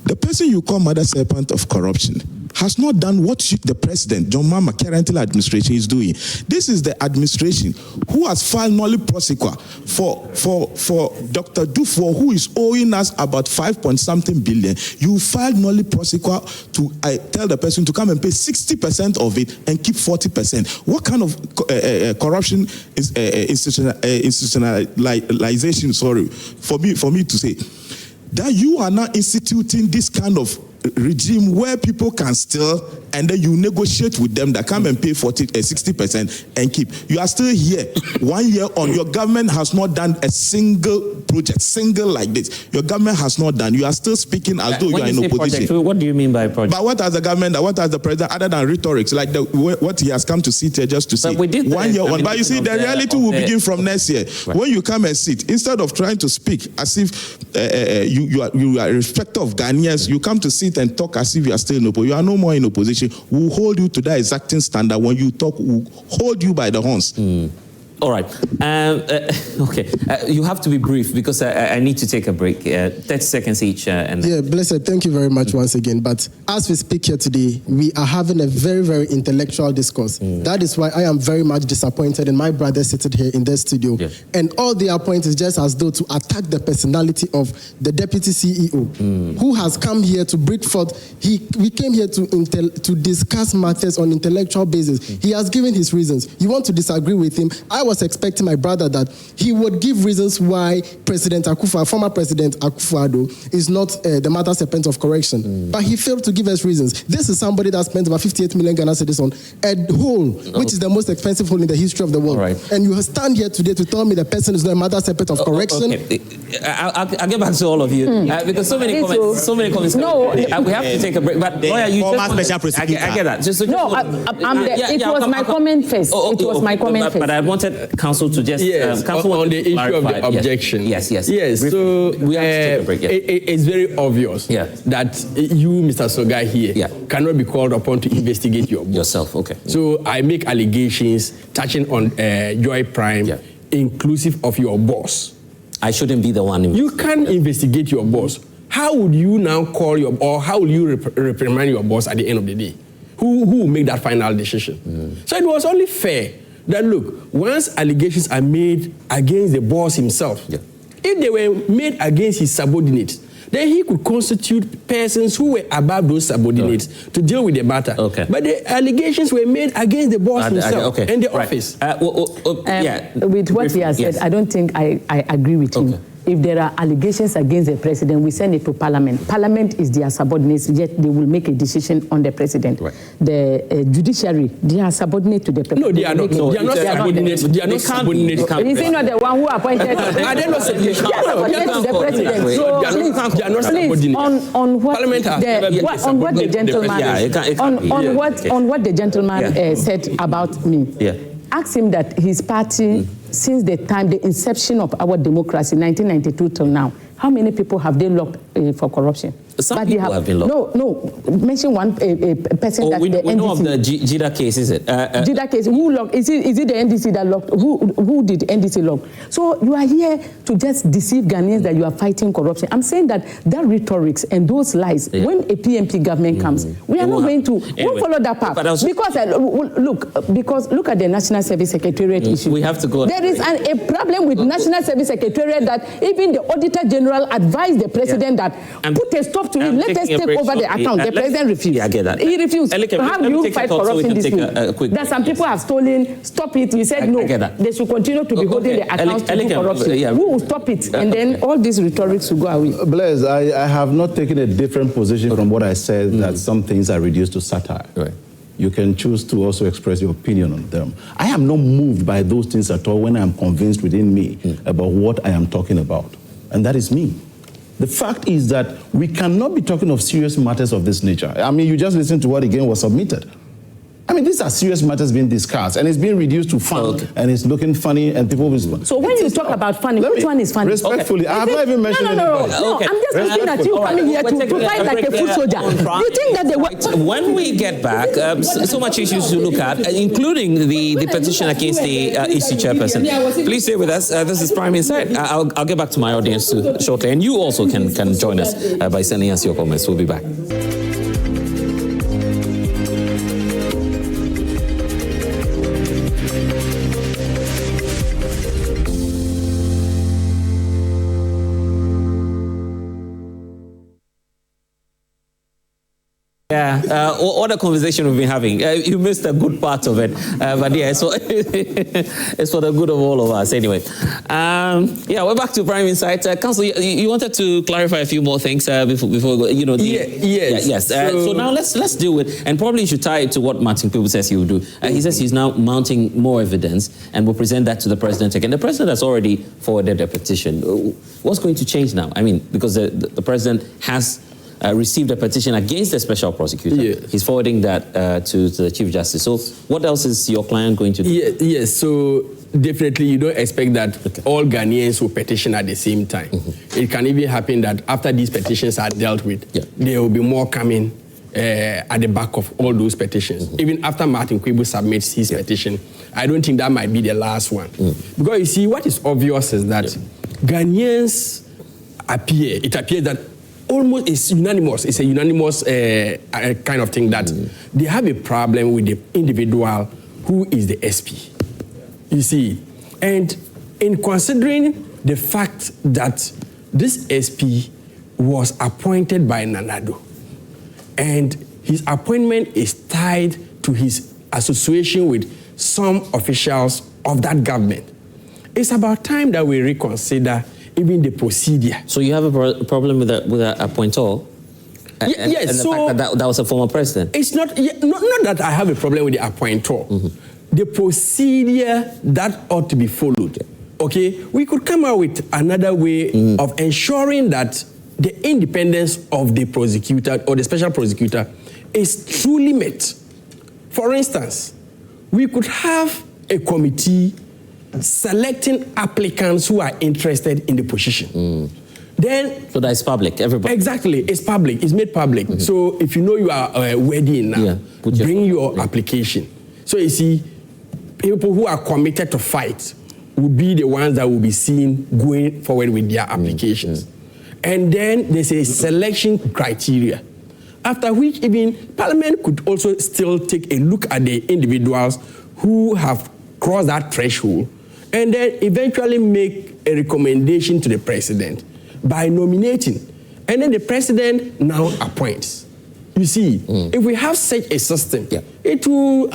the person you call mother serpent of corruption has not done what the president, John Mahama, current administration is doing. This is the administration who has filed nolli prosequa for Dr. Dufo, who is owing us about 5-point-something billion. You filed nolli prosequa to tell the person to come and pay 60% of it and keep 40%. What kind of corruption is institutionalization? Sorry, for me to say that you are now instituting this kind of regime where people can steal and then you negotiate with them that come and pay 60% and keep. You are still here 1 year on. Your government has not done a single project, like this. Your government has not done. You are still speaking as though you are in opposition. Project, what do you mean by project? But what has the government, what has the president, other than rhetorics, like what he has come to sit here just to say? But we did 1 year on. But you see, the reality will begin from next year. Right. When you come and sit, instead of trying to speak as if you are a respecter of Ghanaians, you come to sit and talk as if you are still in opposition. You are no more in opposition. We'll hold you to that exacting standard. When you talk, we'll hold you by the horns. All right. Okay. You have to be brief because I need to take a break. 30 seconds each. Yeah, Blessed, thank you very much once again. But as we speak here today, we are having a very, very intellectual discourse. That is why I am very much disappointed in my brother sitting here in the studio. Yeah. And all their point is just as though to attack the personality of the deputy CEO, who has come here to bring forth. We came here to discuss matters on intellectual basis. He has given his reasons. You want to disagree with him? I was expecting my brother that he would give reasons why former President Akufo-Addo is not the matter serpent of correction. But he failed to give us reasons. This is somebody that spent about 58 million Ghana cedis on a hole, which is the most expensive hole in the history of the world. Right. And you stand here today to tell me the person is not a matter serpent of correction. Okay. I'll get back to all of you because so many comments. No, we have to take a break. But lawyer, you Special Prosecutor. I get that. It was my comment first. It was my comment first. But I wanted counsel to just counsel on the issue of the objection. Yes. So we have to take a break. It's very obvious that you, Mr. Soga here, cannot be called upon to investigate yourself. Okay. So I make allegations touching on Joy Prime, inclusive of your boss. I shouldn't be the one. You can investigate your boss. How would you now call or how will you reprimand your boss at the end of the day? Who will make that final decision? So it was only fair that, look, once allegations are made against the boss himself, if they were made against his subordinates, then he could constitute persons who were above those subordinates to deal with the matter. Okay. But the allegations were made against the boss himself and the office. With what he has said, I don't think I agree with him. If there are allegations against the president, we send it to Parliament. Parliament is their subordinates, yet they will make a decision on the president. Right. The judiciary, they are subordinate to the president. No, they are not. They are not subordinates. They are not subordinates. Is he not the one who appointed? Are they not subordinates? They are subordinate to the president. So they are not subordinates. On what the gentleman said about me. Ask him that his party, since the inception of our democracy, 1992 till now, how many people have they locked for corruption? Some people have been locked. No. Mention one person that we the NDC. know of the Jida case, is it? Jida case. Who locked? Is it the NDC that locked? Who did NDC lock? So you are here to just deceive Ghanaians that you are fighting corruption. I'm saying that rhetorics and those lies, when a PMP government comes, we are not going to follow that path. Because look at the National Service Secretariat issue. We have to go. There is a problem with National Service Secretariat that even the Auditor General advised the president that put a stop to it. Let us take over the account. The president refused. Yeah, I get that. He refused. How do you fight corruption this way? That some people have stolen, stop it. He said no. They should continue to be holding the accounts to do corruption. Who will stop it? And then all these rhetorics will go away. Blaise, I have not taken a different position from what I said, that some things are reduced to satire. Right. You can choose to also express your opinion on them. I am not moved by those things at all when I am convinced within me about what I am talking about. And that is me. The fact is that we cannot be talking of serious matters of this nature. I mean, you just listen to what again was submitted. I mean, these are serious matters being discussed, and it's being reduced to fun, and it's looking funny, and people will... So when you talk about funny, which one is funny? Respectfully, I have not even mentioned anybody. No, I'm just looking at you coming here to provide like a food soldier. You think that they were... When we get back, so much issues to look at, including the petition against the EC chairperson. Please stay with us. This is Prime Insight. I'll get back to my audience too shortly, and you also can join us by sending us your comments. We'll be back. Yeah, all the conversation we've been having, you missed a good part of it, but yeah, so it's for the good of all of us. Anyway, yeah, we're back to Prime Insight. Council, you wanted to clarify a few more things before we go. You know, yes. So now let's deal with, and probably you should tie it to what Martin Kpebu says he will do. He says he's now mounting more evidence and will present that to the president again. The president has already forwarded a petition. What's going to change now? I mean, because the president has received a petition against the special prosecutor. Yes. He's forwarding that to the Chief Justice. So what else is your client going to do? Yes, so definitely you don't expect that all Ghanaians will petition at the same time. It can even happen that after these petitions are dealt with, there will be more coming at the back of all those petitions. Even after Martin Kpebu submits his petition, I don't think that might be the last one. Because you see, what is obvious is that Ghanaians it appears that almost it's unanimous. It's a unanimous kind of thing that they have a problem with the individual who is the SP. You see, and in considering the fact that this SP was appointed by Nanado, and his appointment is tied to his association with some officials of that government, it's about time that we reconsider even the procedure. So you have a problem with that appointor? Yes. And the fact that was a former president? It's not that I have a problem with the appointor. The procedure that ought to be followed. Okay? We could come out with another way of ensuring that the independence of the prosecutor or the special prosecutor is truly met. For instance, we could have a committee selecting applicants who are interested in the position. Then, so that's public, everybody. Exactly, it's public, it's made public. So if you know you are ready now, bring your application. So you see, people who are committed to fight will be the ones that will be seen going forward with their applications. And then there's a selection criteria, after which even Parliament could also still take a look at the individuals who have crossed that threshold, and then eventually make a recommendation to the president by nominating. And then the president now appoints. You see, if we have such a system, it will,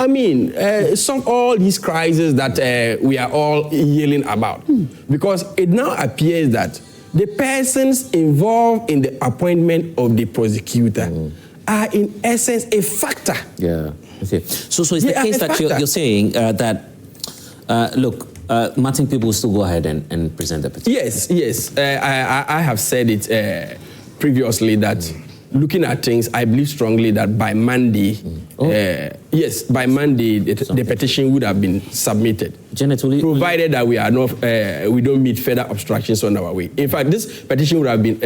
solve all these crises that we are all yelling about. Because it now appears that the persons involved in the appointment of the prosecutor are in essence a factor. Yeah. Okay. So it's the case that you're saying that, look, Martin Kpebu will still go ahead and present the petition. Yes. I have said it previously that looking at things, I believe strongly that by Monday, by Monday, the petition would have been submitted. Janet, provided that we are not, we don't meet further obstructions on our way. In fact, this petition would have been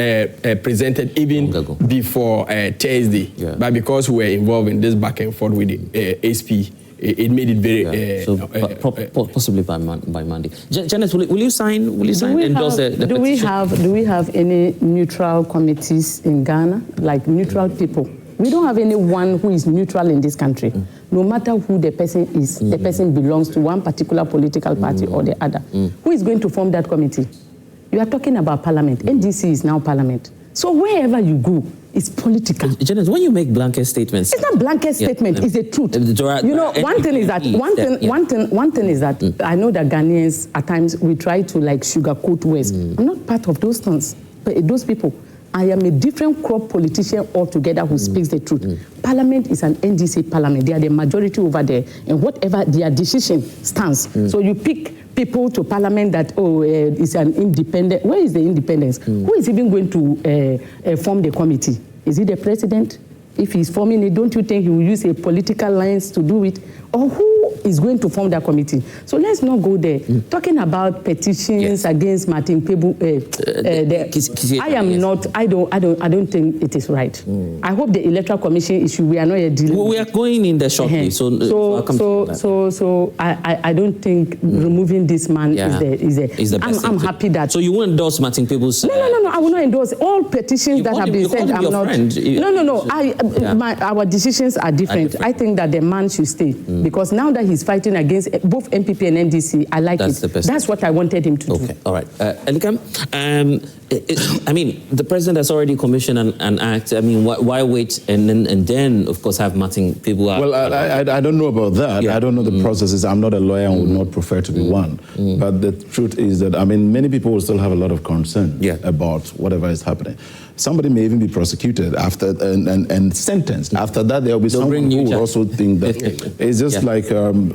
presented even before Thursday, but because we were involved in this back and forth with the SP, it made it very possibly by Monday. Janet, will you sign? Will you sign? Endorse the petition? Do we have any neutral committees in Ghana, like neutral people? We don't have anyone who is neutral in this country. No matter who the person is, the person belongs to one particular political party or the other. Who is going to form that committee? You are talking about Parliament. NDC is now Parliament. So wherever you go, it's political. Janet, when you make blanket statements, it's not blanket statement. It's a truth. You know, one thing is that I know that Ghanaians at times we try to like sugarcoat words. I'm not part of those things. But those people, I am a different crop politician altogether who speaks the truth. Parliament is an NDC parliament. They are the majority over there, and whatever their decision stands. So you pick people to Parliament that it's an independent. Where is the independence? Who is even going to form the committee? Is it the president? if he's forming it, don't you think he will use a political lens to do it? Or who is going to form that committee? So let's not go there. Talking about petitions against Martin Kpebu, I am not. I don't think it is right. I hope the Electoral Commission issue. We are not yet dealing. We are going in there shortly. So I don't think removing this man is the best. I'm happy that. So you won't endorse Martin Kpebu's? No. I will not endorse all petitions that have been sent. I'm not. No. Our decisions are different. I think that the man should stay. Because now that he's fighting against both MPP and NDC, I like it. That's what I wanted him to do. Okay, all right. ELIKEM, I mean, the president has already commissioned an act. I mean, why wait and then, of course, have Martin Kpebu out? Well, I don't know about that. I don't know the processes. I'm not a lawyer and would not prefer to be one. But the truth is that, I mean, many people will still have a lot of concern about whatever is happening. Somebody may even be prosecuted after and sentenced. After that, there will be someone who will also think that it's just like,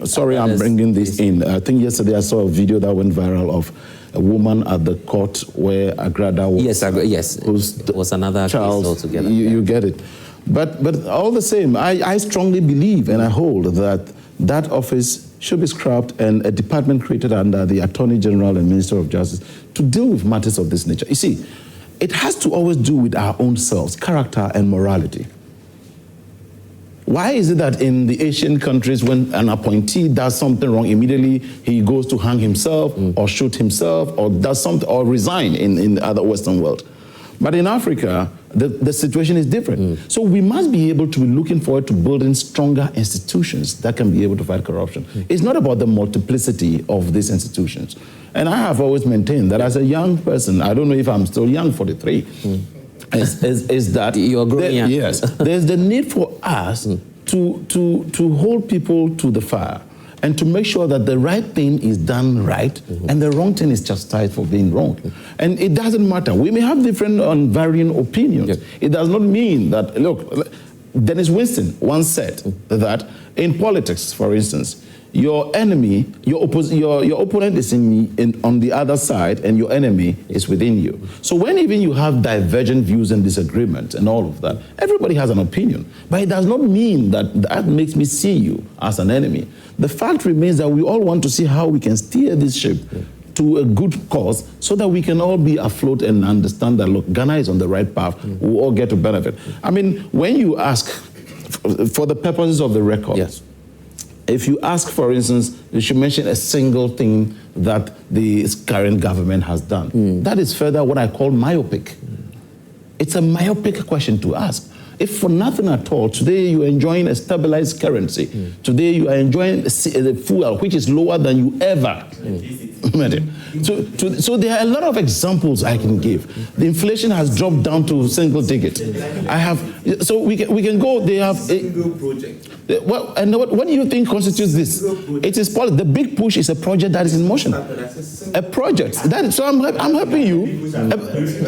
sorry, I'm bringing this in. I think yesterday I saw a video that went viral of a woman at the court where Agrada was. Yes, it was another child altogether. You get it. But all the same, I strongly believe and I hold that office should be scrapped and a department created under the Attorney General and Minister of Justice to deal with matters of this nature. You see, it has to always do with our own selves, character and morality. Why is it that in the Asian countries, when an appointee does something wrong, immediately he goes to hang himself or shoot himself or does something or resign in the other Western world? But in Africa, the situation is different. So we must be able to be looking forward to building stronger institutions that can be able to fight corruption. It's not about the multiplicity of these institutions. And I have always maintained that as a young person, I don't know if I'm still young, 43, is that you're growing young. Yes, there's the need for us to hold people to the fire and to make sure that the right thing is done right and the wrong thing is chastised for being wrong. And it doesn't matter. We may have different and varying opinions. It does not mean that, look, Dennis Winston once said that in politics, for instance, your enemy, your opponent is on the other side and your enemy is within you. So when even you have divergent views and disagreements and all of that, everybody has an opinion. But it does not mean that makes me see you as an enemy. The fact remains that we all want to see how we can steer this ship to a good cause so that we can all be afloat and understand that, look, Ghana is on the right path. We'll all get to benefit. I mean, when you ask, for the purposes of the record, if you ask, for instance, you should mention a single thing that the current government has done. That is further what I call myopic. It's a myopic question to ask. If for nothing at all, today you are enjoying a stabilized currency. Today you are enjoying the fuel, which is lower than you ever made it. So there are a lot of examples I can give. The inflation has dropped down to single digit. So we can go. They have single project. Well, and what do you think constitutes this? It is the big push is a project that is in motion. A project. So I'm helping you.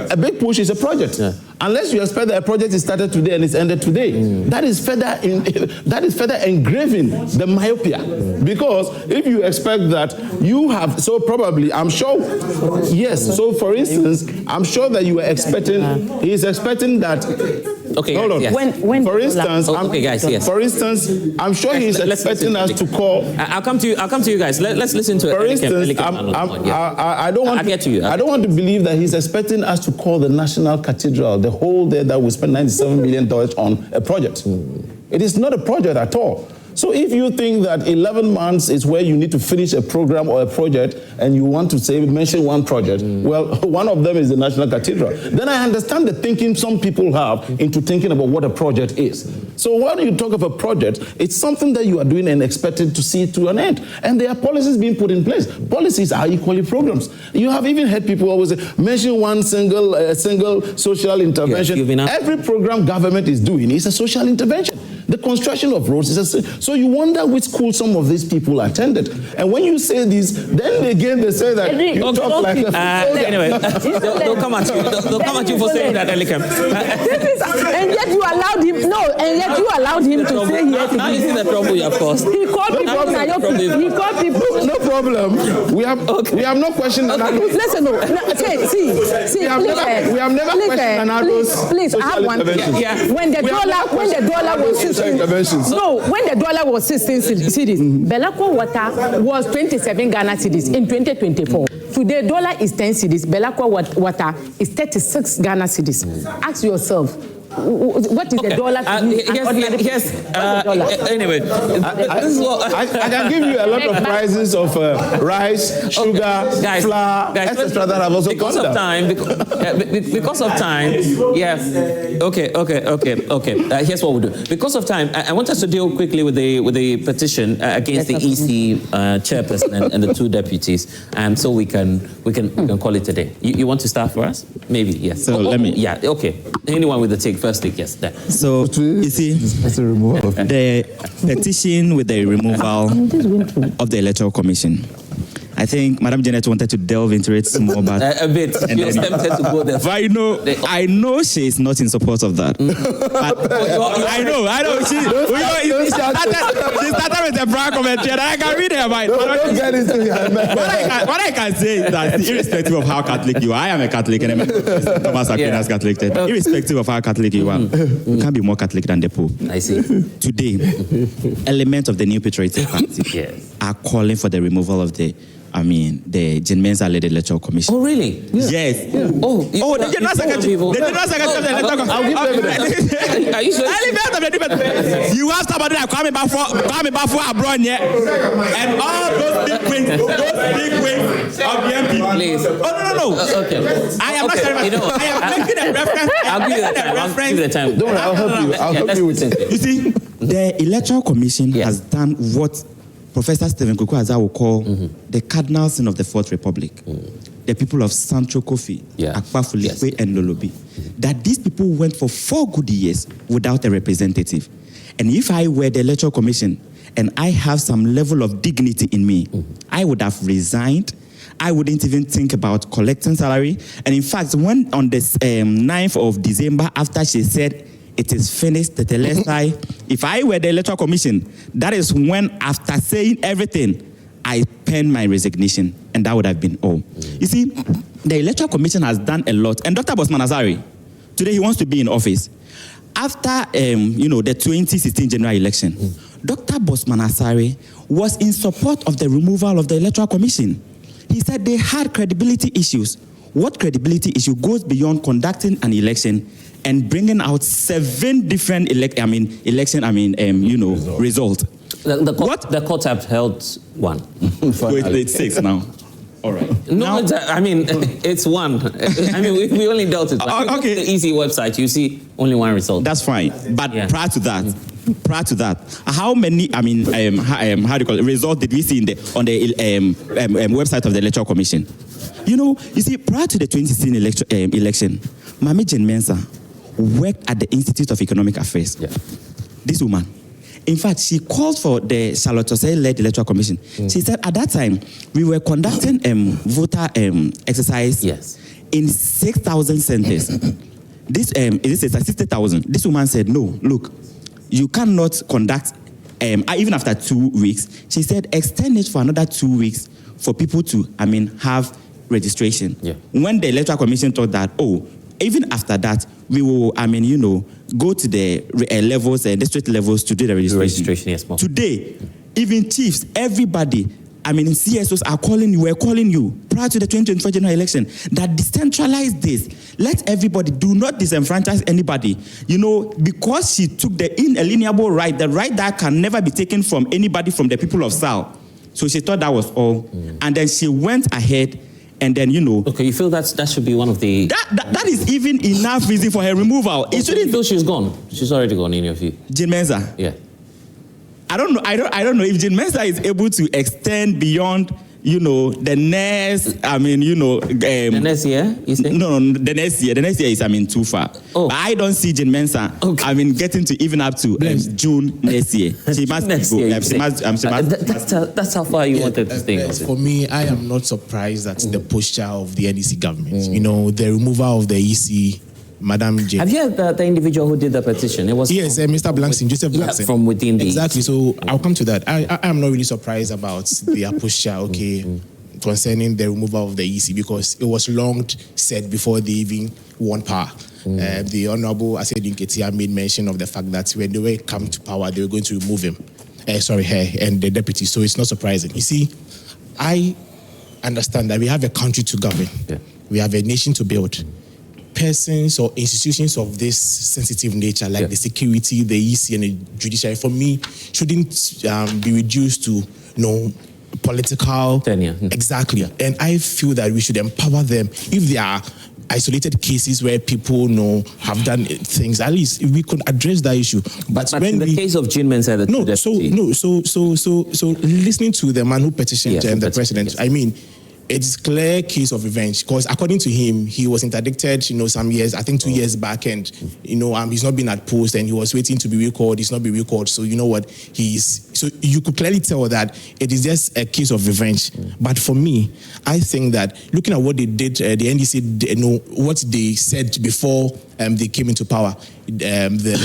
A big push is a project. Unless you expect that a project is started today and it's ended today. That is further engraving the myopia. Because if you expect that you have, so probably, I'm sure, yes. So for instance, I'm sure that you are expecting, he is expecting that. Okay. Hold on. Yes. For instance, For instance, I'm sure he's expecting us to call. I'll come to you guys. Let's listen to it. For instance, I don't want to believe that he's expecting us to call the National Cathedral, the whole day that we spent $97 million on a project. It is not a project at all. So if you think that 11 months is where you need to finish a program or a project and you want to mention one project, well, one of them is the National Cathedral. Then I understand the thinking some people have into thinking about what a project is. So when you talk of a project, it's something that you are doing and expected to see it to an end. And there are policies being put in place. Policies are equally programs. You have even heard people always say, mention one single social intervention. Every program government is doing is a social intervention. The construction of roads is So you wonder which school some of these people attended. And when you say this, then again they say that you talk like a anyway, they'll come at you. They'll come at you for saying that, ELIKEM. And yet you allowed him. No, and yet you allowed him to say yes. Now you see the trouble you have caused. He called people. He called people. No problem. We have no question. Listen, no. See. We have never questioned Nanado's. Please, I have one. Yeah. When the dollar was 16. No, when the dollar was 16 cedis, Belakwa water was 27 Ghana cedis in 2024. Today, dollar is 10 cedis. Belakwa water is 36 Ghana cedis. Ask yourself, what is the dollar to anyway, I can give you a lot of prices of rice, sugar, flour, etc. that have also because of time. Because of time, yes. Okay. Here's what we'll do. Because of time, I want us to deal quickly with the petition against the EC chairperson and the two deputies, so we can call it a day. You want to start for us? Maybe yes. So let me. Yeah. Okay. Anyone with the take first take, yes. There. So you see, the petition with the removal of the Electoral Commission. I think Madam Janet wanted to delve into it more, but a bit. She was tempted to go there. But I know she is not in support of that. But I know. She started with a brown commentary, and I can read her mind. What I can say is that irrespective of how Catholic you are, I am a Catholic, and Thomas Aquinas Catholic. Irrespective of how Catholic you are, you can't be more Catholic than the Pope. I see. Today, elements of the New Patriotic Party are calling for the removal of the Gen Mensa-led Electoral Commission. Oh, really? Yes. Yeah. The General Secretary. The General Secretary of the Electoral Commission. Are you sure? You have somebody that coming back for abroad yet, and all those big wings of the MP. Please. No. Okay. I am not saying. I am making a reference. I'll give you the time. Don't worry, I'll help you. I'll help you with it. You see, the Electoral Commission has done what Professor Stephen Kukwuaza will call the cardinal sin of the Fourth Republic. The people of Sancho Kofi, Akpafulikwe, and Lolobi. That these people went for 4 good years without a representative. And if I were the Electoral Commission and I have some level of dignity in me, I would have resigned. I wouldn't even think about collecting salary. And in fact, when on the 9th of December, after she said, it is finished, if I were the Electoral Commission, that is when, after saying everything, I penned my resignation, and that would have been all. You see, the Electoral Commission has done a lot, and Dr. Bosman Asare, today he wants to be in office. After, the 2016 general election, Dr. Bosman Asare was in support of the removal of the Electoral Commission. He said they had credibility issues. What credibility issue goes beyond conducting an election and bringing out 7 different results. The court have held 1. It's 6 now. All right. No, it's 1. We only dealt it. Okay. The easy website, you see only 1 result. That's fine. But prior to that, how many results did we see on the website of the Electoral Commission? You see, prior to the 2016 election, Mami Gen Mensa worked at the Institute of Economic Affairs. This woman, in fact, she called for the Charlotte Osei-led Electoral Commission. She said at that time, we were conducting voter exercise in 6,000 centers. This is 60,000. This woman said, no, look, you cannot conduct, even after 2 weeks. She said, extend it for another 2 weeks for people to, have registration. When the Electoral Commission thought that, even after that, we will, go to the levels, district levels to do the registration. Yes, ma'am. Today, even chiefs, everybody, CSOs are calling you, we're calling you prior to the 2024 general election that decentralize this. Let everybody, do not disenfranchise anybody. Because she took the inalienable right, the right that can never be taken from anybody from the people of Sao. So she thought that was all. And then she went ahead. And then, Okay, you feel that should be one of the... That is even enough reason for her removal. It shouldn't feel she's gone. She's already gone in your view. Gen Mensa. Yeah. I don't know if Gen Mensa is able to extend beyond, you know, the next, I mean, you know, the next year, you say? No, the next year is, I mean, too far. Oh. But I don't see Jane Mensah, I mean, getting to even up to June next year. She must go. That's how far you wanted to stay. For me, I am not surprised at the posture of the NEC government. You know, the removal of the EC, Madam Jane. Have you heard the individual who did the petition? It was yes, Mr. Blankson, Joseph Blankson. Yeah, from within the exactly. So I'll come to that. I am not really surprised about their posture. Concerning the removal of the EC, because it was long said before they even won power. The Honorable Asedin Ketia made mention of the fact that when they were come to power, they were going to remove him. Her and the deputy. So it's not surprising. You see, I understand that we have a country to govern. Yeah. We have a nation to build. Persons or institutions of this sensitive nature, like the security, the EC, and the judiciary, for me, shouldn't be reduced to, political tenure. Exactly. Yeah. And I feel that we should empower them. If there are isolated cases where people have done things, at least we could address that issue. But when in the case of Jane Mensah, so listening to the man who petitioned the president, I mean, it's clear case of revenge, because according to him, he was interdicted, some years, I think 2 years back, and he's not been at post, and he was waiting to be recalled. He's not been recalled, so you know what? So you could clearly tell that it is just a case of revenge. But for me, I think that looking at what they did, the NDC, what they said before they came into power, the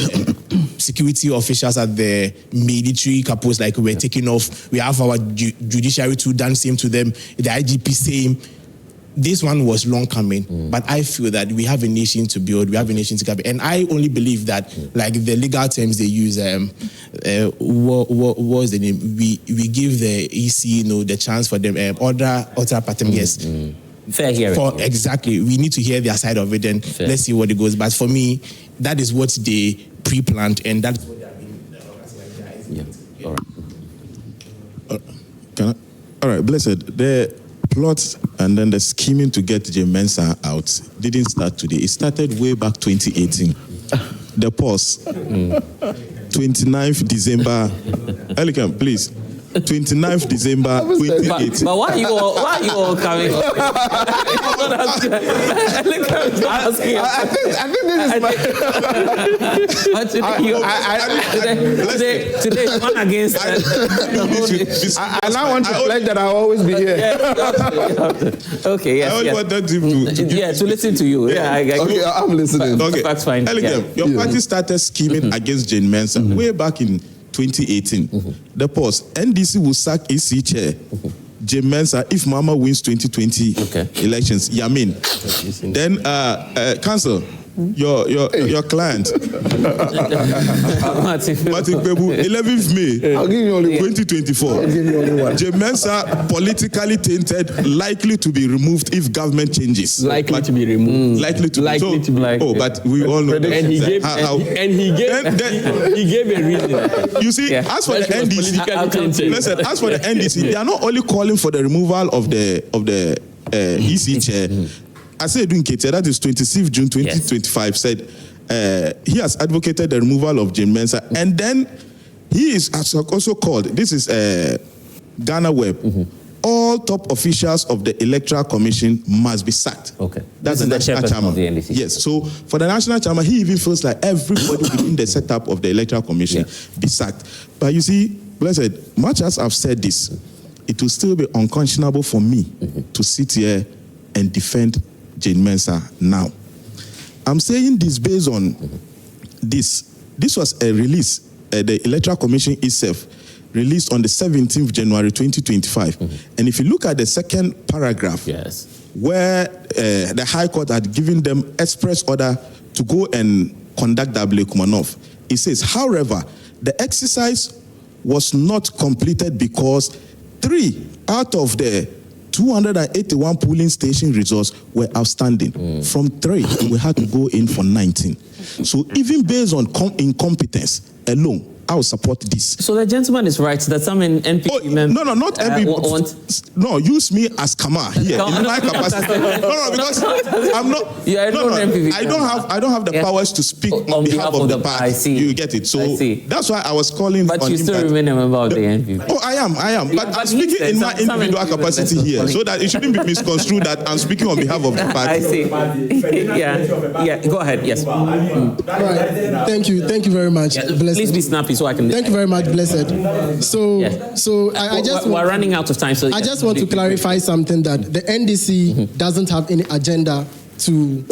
security officials at the military capos, like we're taking off. We have our judiciary to done same to them. The IGP same. This one was long coming, but I feel that we have a nation to build. We have a nation to govern, and I only believe that, like the legal terms they use, what was the name? We give the EC, the chance for them order pattern. Yes. Fair hearing. Exactly. We need to hear their side of it, and let's see what it goes. But for me, that is what they pre-planned, and that's what they have been. All right. All right, Blessed. The plot and then the scheming to get Jane Mensah out didn't start today. It started way back 2018. The pause. 29th December. ELIKEM, please. 29th December 2018. But why are you all coming? I think this is today is one against. I now want to pledge that I'll always be here. Okay, yes. I only wanted him to listen to you. Okay, I'm listening. Okay, that's fine. ELIKEM, your party started scheming against Jane Mensah way back in 2018. The pause. NDC will sack EC chair Jane Mensah if Mama wins 2020 elections. Yamin. Then cancel your client. Martin Kpebu, 11th May. I'll give you only 2024. I'll give you only one. Jane Mensah politically tainted, likely to be removed if government changes. Likely to be removed. Likely to be. Oh, but we all know. And he gave a reason. You see, as for the NDC, listen, as for the NDC, they are not only calling for the removal of the EC chair. Asedin Ketia, that is 26th June 2025, said he has advocated the removal of Jane Mensah, and then he has also called, this is Ghana Web, all top officials of the Electoral Commission must be sacked. Okay. That's the national chairman of the NDC. Yes, so for the national chairman, he even feels like everybody within the setup of the Electoral Commission be sacked. But you see, Blessed, much as I've said this, it will still be unconscionable for me to sit here and defend Jane Mensah now. I'm saying this based on this. This was a release, the Electoral Commission itself released on the 17th January 2025. And if you look at the second paragraph, where the High Court had given them express order to go and conduct W. Kumanov, it says, however, the exercise was not completed because 3 out of the 281 polling station results were outstanding. From 3, we had to go in for 19. So even based on incompetence alone, I will support this. So the gentleman is right that some NPP members... No, not NPP. No, use me as Kama here in my capacity. No, because I'm not... NPP. I don't have the powers to speak on behalf of the party. I see. You get it. So that's why I was calling. But you still remain a member of the NPP. Oh, I am. But I'm speaking in my individual capacity here, so that it shouldn't be misconstrued that I'm speaking on behalf of the party. I see. Yeah. Go ahead. Yes. Right. Thank you very much. Yeah, please be snappy so I can. Thank you very much, Blessed. I just we're running out of time. So I just want to clarify something that the NDC doesn't have any agenda to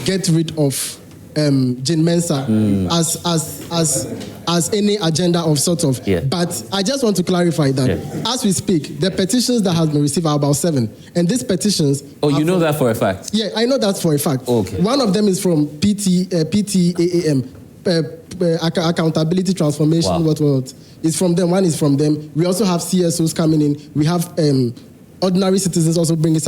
get rid of Jane Mensah as any agenda of sort of. Yeah. But I just want to clarify that as we speak, the petitions that have been received are about 7, and these petitions. Oh, you know that for a fact? Yeah, I know that for a fact. Okay. One of them is from PTAAM, Accountability Transformation. Wow. What? It's from them. One is from them. We also have CSOs coming in. We have ordinary citizens also bringing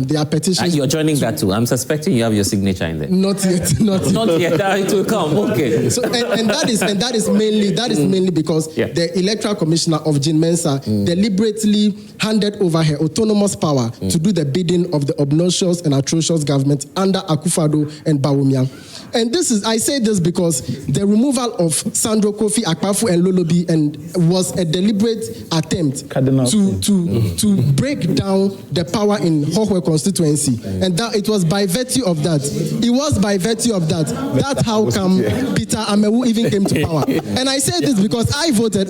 their petitions. You're joining that too. I'm suspecting you have your signature in there. Not yet. Not yet. It will come. Okay. So that is mainly because the Electoral Commissioner of Jane Mensah deliberately handed over her autonomous power to do the bidding of the obnoxious and atrocious government under Akufo-Addo and Bawumia. And I say this because the removal of Sandro Kofi Akpafo and Lolobi was a deliberate attempt to break down the power in Hohwe constituency, and that it was by virtue of that. That's how come Peter Amewu even came to power. And I say this because I voted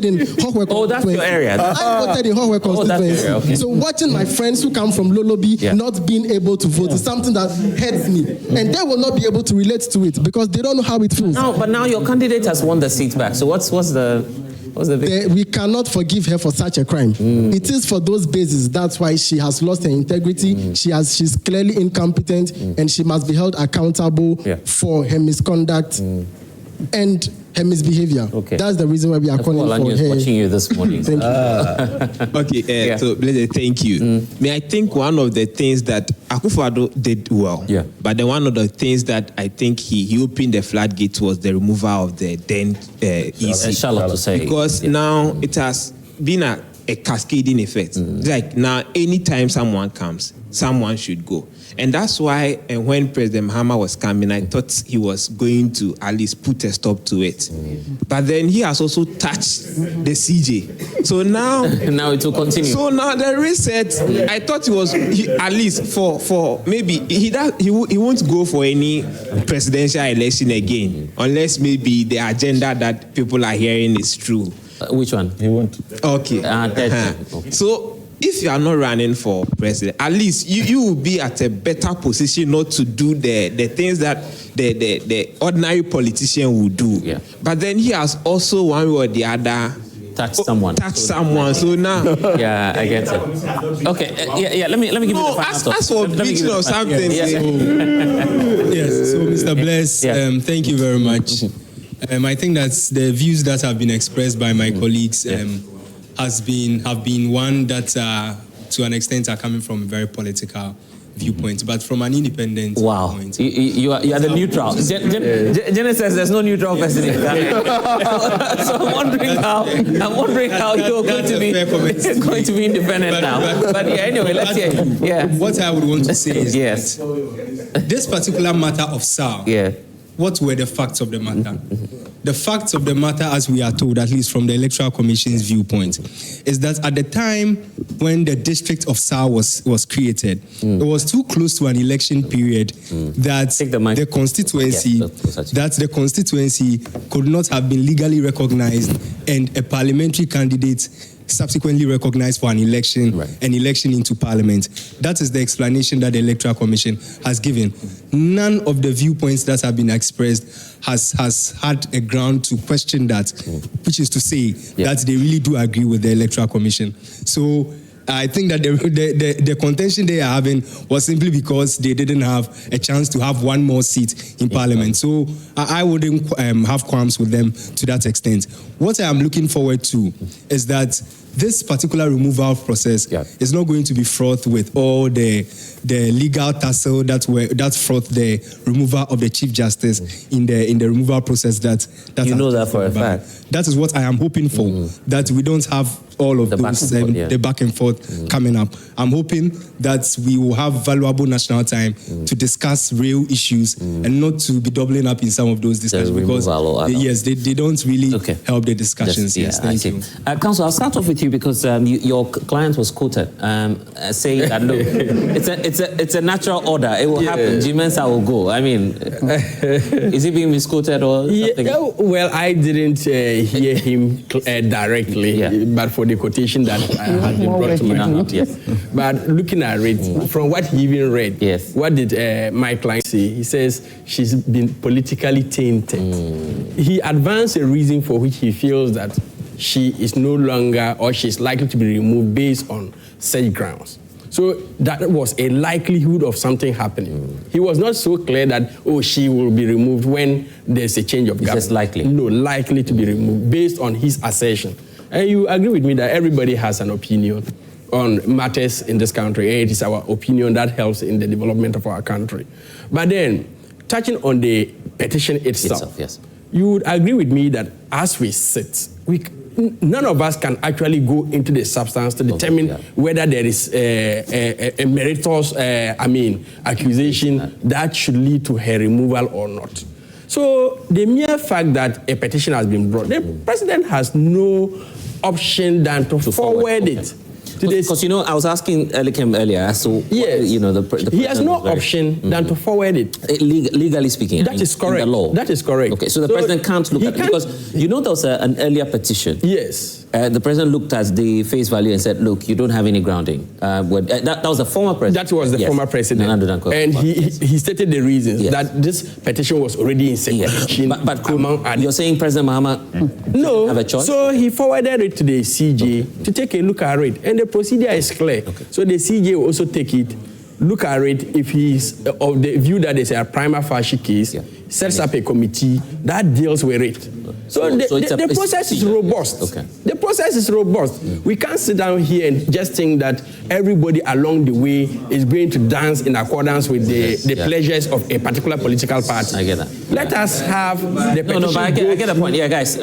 in Hohwe constituency. Oh, that's your area. I voted in Hohwe constituency. Okay. So watching my friends who come from Lolobi not being able to vote is something that hurts me, and they will not be able to relate to it because they don't know how it feels. But now your candidate has won the seat back. So what's the we cannot forgive her for such a crime. It is for those bases. That's why she has lost her integrity. She's clearly incompetent, and she must be held accountable for her misconduct and her misbehavior. Okay. That's the reason why we are calling for her. Watching you this morning. Thank you. Okay, so thank you. I think one of the things that Akufo-Addo did well, but then one of the things that I think he opened the floodgate was the removal of the then EC. Shallow to say. Because now it has been a cascading effect. Like now, anytime someone comes, someone should go. And that's why when President Mahama was coming, I thought he was going to at least put a stop to it. But then he has also touched the CJ. So now it will continue. So now the reset, I thought at least for maybe he won't go for any presidential election again, unless maybe the agenda that people are hearing is true. Which one? He won't. Okay. Okay. So if you are not running for president, at least you will be at a better position not to do the things that the ordinary politician would do. Yeah. But then he has also one way or the other touch someone. So now, yeah, I get it. Okay, Let me give you the final ask for beating or something. Yes. So Mr. Bless, thank you very much. I think that the views that have been expressed by my colleagues have been one that to an extent are coming from very political viewpoints, but from an independent viewpoint. You are the neutral. Jenna says there's no neutral person in Ghana. So I'm wondering how you're going to be independent now. But anyway, let's hear. Yeah. What I would want to say is that this particular matter of SAR. What were the facts of the matter? The facts of the matter, as we are told, at least from the Electoral Commission's viewpoint, is that at the time when the district of SAR was created, it was too close to an election period that the constituency could not have been legally recognized, and a parliamentary candidate subsequently recognized for an election into parliament. That is the explanation that the Electoral Commission has given. None of the viewpoints that have been expressed has had a ground to question that, which is to say that they really do agree with the Electoral Commission. So I think that the contention they are having was simply because they didn't have a chance to have one more seat in Parliament. So I wouldn't have qualms with them to that extent. What I am looking forward to is that this particular removal process is not going to be fraught with all the legal tussle that fraught the removal of the Chief Justice in the removal process that you know that for a fact. That is what I am hoping for, that we don't have all of the back and forth coming up. I'm hoping that we will have valuable national time to discuss real issues and not to be doubling up in some of those discussions because they don't really help the discussions. Thank you. Council, I'll start off with you because your client was quoted saying that look, it's a natural order. It will happen. G-Mensa will go. I mean, is he being misquoted or something? Well, I didn't hear him directly, but for the quotation that had been brought to my mind. But looking at it, from what he even read, what did my client say? He says she's been politically tainted. He advanced a reason for which he feels that she is no longer, or she's likely to be removed based on such grounds. So that was a likelihood of something happening. He was not so clear that, she will be removed when there's a change of government. Just likely? No, likely to be removed based on his assertion. And you agree with me that everybody has an opinion on matters in this country. It is our opinion that helps in the development of our country. But then, touching on the petition itself, you would agree with me that as we sit, none of us can actually go into the substance to determine whether there is a meritorious, accusation that should lead to her removal or not. So the mere fact that a petition has been brought, the president has no option than to forward it. Because, I was asking ELIKEM earlier as to, the he has no option than to forward it. Legally speaking, that is correct. In the law. That is correct. Okay, so the president can't look at it because, there was an earlier petition. Yes. The president looked at the face value and said, look, you don't have any grounding. That was the former president. That was the former president. And he stated the reasons that this petition was already in circulation. But you're saying President Mahama no, have a choice? So he forwarded it to the CJ to take a look at it. And the procedure is clear. So the CJ will also take it, look at it. If he's of the view that there's a prima facie case, sets up a committee that deals with it. So the process is robust. The process is robust. We can't sit down here and just think that everybody along the way is going to dance in accordance with the pleasures of a particular political party. I get that. Let us have the petition. But I get the point. Yeah, guys.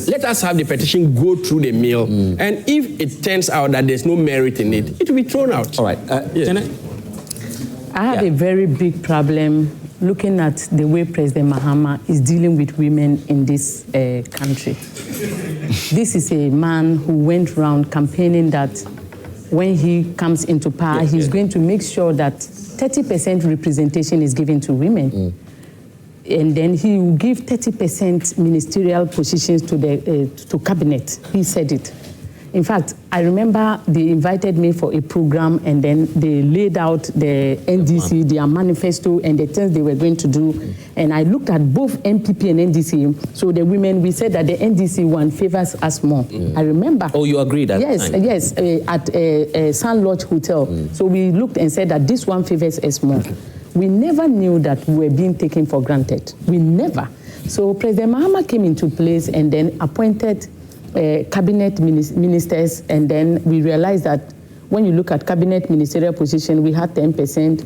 Let us have the petition go through the mill. And if it turns out that there's no merit in it, it will be thrown out. All right. I have a very big problem looking at the way President Mahama is dealing with women in this country. This is a man who went around campaigning that when he comes into power, he's going to make sure that 30% representation is given to women. And then he will give 30% ministerial positions to cabinet. He said it. In fact, I remember they invited me for a program and then they laid out the NDC, their manifesto and the things they were going to do. And I looked at both MPP and NDC. So the women, we said that the NDC one favors us more. I remember. Oh, you agreed at Yes, yes, at Sun Lodge Hotel. So we looked and said that this one favors us more. We never knew that we were being taken for granted. We never. So President Mahama came into place and then appointed cabinet ministers, and then we realized that when you look at cabinet ministerial position, we had 10%,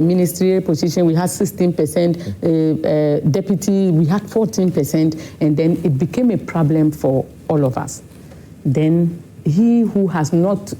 ministerial position, we had 16%, deputy, we had 14%, and then it became a problem for all of us. Then he who has not,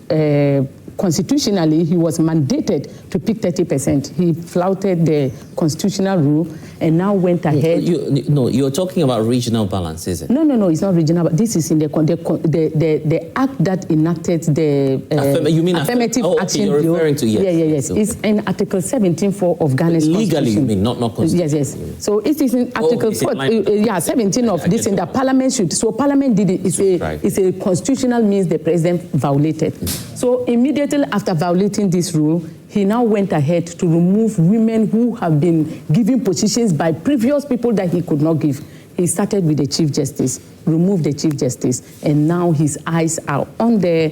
constitutionally, he was mandated to pick 30%. He flouted the constitutional rule and now went ahead. You're talking about regional balance, is it? No, it's not regional. This is in the act that enacted the affirmative action you're bill. Referring to, yes. It's in Article 17.4 of Ghana's legally, constitution. you mean, not constitution. Yes. So it is in Article 17 of this, and the Parliament should. So Parliament did it. It's a constitutional means the president violated. So immediately after violating this rule, he now went ahead to remove women who have been given positions by previous people that he could not give. He started with the Chief Justice. removed the Chief Justice, and now his eyes are on the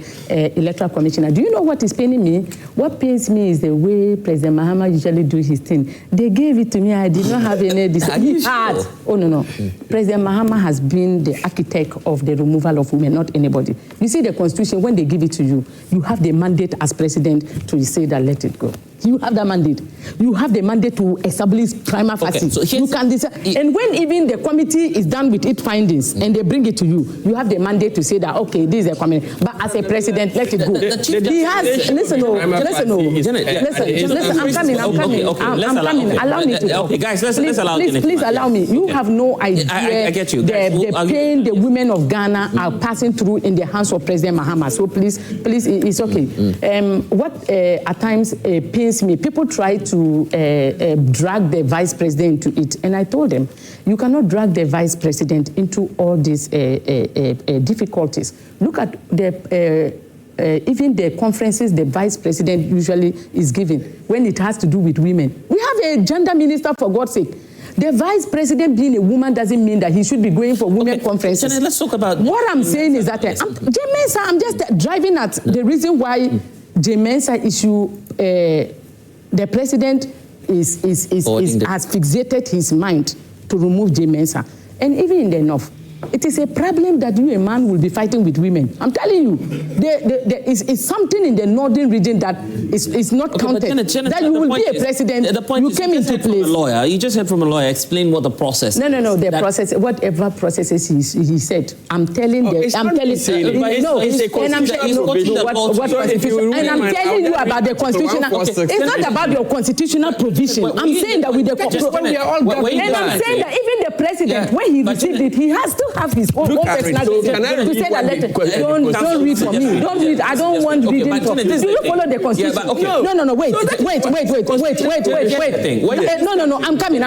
Electoral Commissioner. Do you know what is paining me? What pains me is the way President Mahama usually do his thing. They gave it to me. I did not have any decision. Sure? Oh, no. President Mahama has been the architect of the removal of women, not anybody. You see the Constitution, when they give it to you, you have the mandate as president to say that let it go. You have that mandate. You have the mandate to establish prima facie. So you can decide. And when even the committee is done with its findings and they bring it to you, you have the mandate to say that, okay, this is a committee. But as a president, let it go. He has, listen, I'm coming. Allow me to talk. Okay, guys, let's allow me. Please allow me. You have no idea I get you. the pain the women of Ghana are passing through in the hands of President Mahama. So please, it's okay. What at times pains me, people try to drag the vice president into it, and I told them, you cannot drag the vice president into all these difficulties. Look at the even the conferences the vice president usually is giving when it has to do with women. We have a gender minister, for God's sake. The vice president being a woman doesn't mean that he should be going for women conferences. Janet, let's talk about... What I'm saying is that I'm just driving at the reason why the Mensa issue, the president has fixated his mind to remove J. Mensa. And even in the North, it is a problem that you, a man, will be fighting with women. I'm telling you, there is something in the northern region that is not counted. Janet, that you will be a president, you came into place. You just heard from a lawyer. Explain what the process. No. The process, whatever processes he said. I'm telling you about the constitutional. It's not about your constitutional provision. I'm saying that with the and I'm saying that even the president, when he received it, he has to have his own personal decision to say that don't read for me. Don't read. I don't want reading for me. Do you follow the constitution? No. Wait. No. I'm coming.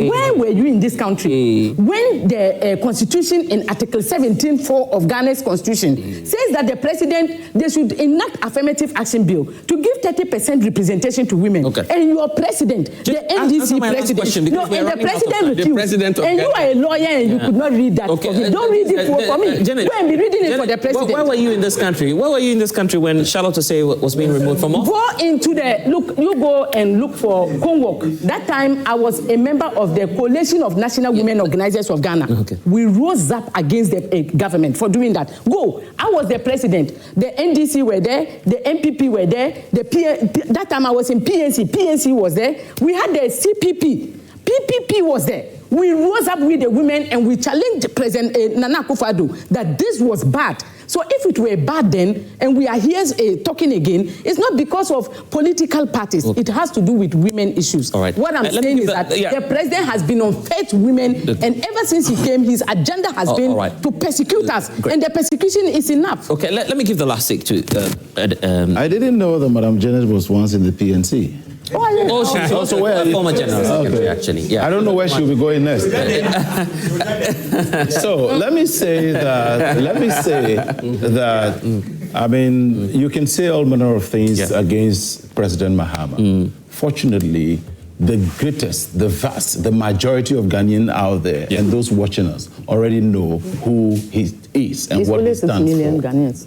Where were you in this country when the constitution in Article 17(4) of Ghana's constitution says that the president, they should enact affirmative action bill to give 30% representation to women? And your president, the NDC president, and the president refused. And you are a lawyer and you could not read that. Don't read it for me. Janet, go and be reading it for the president. Where were you in this country? Where were you in this country when Charlotte Osei was being removed from office? Go into you go and look for Convoke. That time I was a member of the Coalition of National Women Organizers of Ghana. We rose up against the government for doing that. Go. I was the president. The NDC were there. The MPP were there. That time I was in PNC. PNC was there. We had the CPP. PPP was there. We rose up with the women and we challenged President Nana Akufo-Addo that this was bad. So if it were bad then, and we are here talking again, it's not because of political parties. It has to do with women issues. All right. What I'm saying is that the president has been unfair to women, and ever since he came, his agenda has been to persecute us. And the persecution is enough. Okay, let me give the last stick to... I didn't know that Madam Janet was once in the PNC. She's also a former general secretary, actually. Yeah. I don't know where she'll be going next. So let me say that, I mean, you can say all manner of things against President Mahama. Fortunately, the greatest, the vast, the majority of Ghanaians out there and those watching us already know who he is and what he stands for. Ghanaians.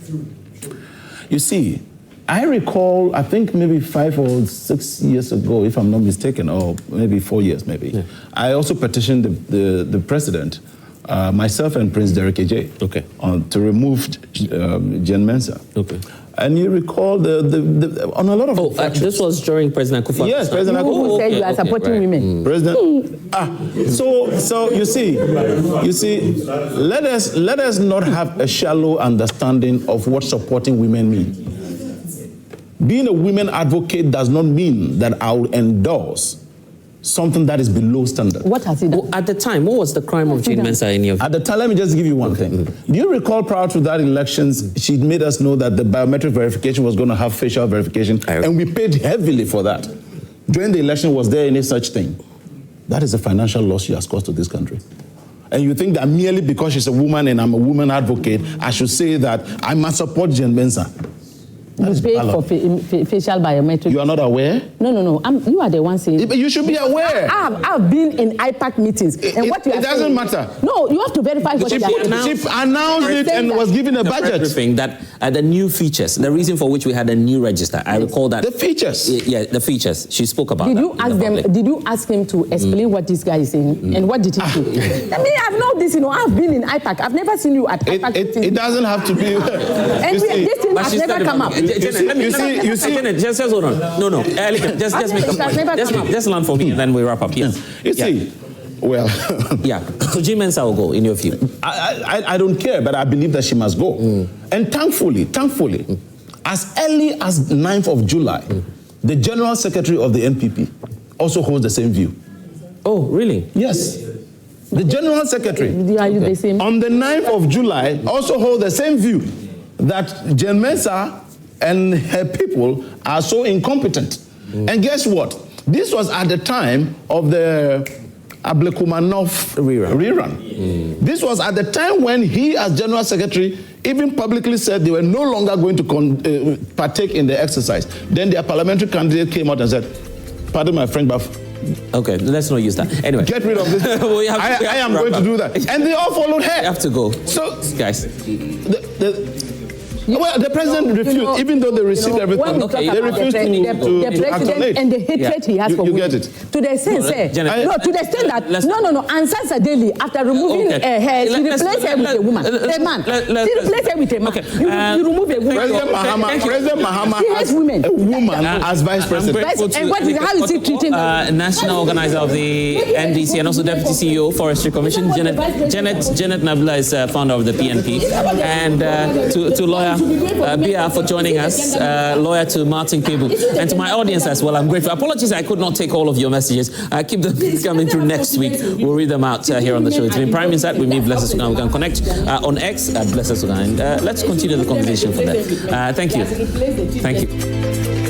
You see, I recall, I think maybe 5 or 6 years ago, if I'm not mistaken, or maybe 4 years maybe, I also petitioned the president, myself and Prince Derek Ejay, to remove Jen Mensa. And you recall on a lot of this was during President Akufo-Addo. Yes, President Akufo-Addo. Who said you are supporting women? President. So you see, let us not have a shallow understanding of what supporting women means. Being a women advocate does not mean that I will endorse something that is below standard. What has he done? At the time, what was the crime of Jane Mensa in your view? At the time, let me just give you one thing. Do you recall prior to that elections, she made us know that the biometric verification was going to have facial verification, and we paid heavily for that. During the election, was there any such thing? That is a financial loss she has caused to this country. And you think that merely because she's a woman and I'm a woman advocate, I should say that I must support Jane Mensa. You paid for facial biometric. You are not aware? No. You are the one saying. But you should be aware. I've been in IPAC meetings. And what you are it doesn't saying, matter. No, you have to verify what you are saying. She announced it and was given a budget. That the new features, the reason for which we had a new register, I recall that. The features. Yeah, the features. She spoke about Did you ask them? Did you ask him to explain what this guy is saying? And what did he do? I mean, I've known this, I've been in IPAC. I've never seen you at IPAC. It doesn't have to be. And this thing has never come up. You see, just hold on. No. Just make a point. Just learn for me, and then we wrap up. Yes. You see, well. Yeah. So G Mensah will go, in your view. I don't care, but I believe that she must go. And thankfully, as early as 9th of July, the General Secretary of the NPP also holds the same view. Oh, really? Yes. The General Secretary Are you the same? on the 9th of July also holds the same view that Gen Mensah and her people are so incompetent. And guess what? This was at the time of the Ablekumanov rerun. This was at the time when he, as General Secretary, even publicly said they were no longer going to partake in the exercise. Then their parliamentary candidate came out and said, pardon my French, but okay, let's not use that. Anyway. Get rid of this. I am going to do that. And they all followed her. You have to go. So, guys. Well, the president refused, even though they received everything. They refused the president and the hatred he has for women. You get it. To the extent, to the extent that, Ansar Sadeli, after removing her, she replaced her with a woman. A man. She replaced her with a man. You remove a woman. President Mahama he has women. A woman as vice president. And how is he treating national organizer of the NDC and also deputy CEO, Forestry Commission, Janet Nabila is founder of the PNP. And to lawyer Bia for joining us, lawyer to Martin Kpebu, and to my audience as well. I'm grateful. Apologies, I could not take all of your messages. Keep them coming through next week. We'll read them out here on the show. It's been Prime Insight with me, Blessed Sugan. We can connect on X at Blessed Sugan. And let's continue the conversation from there. Thank you. Thank you.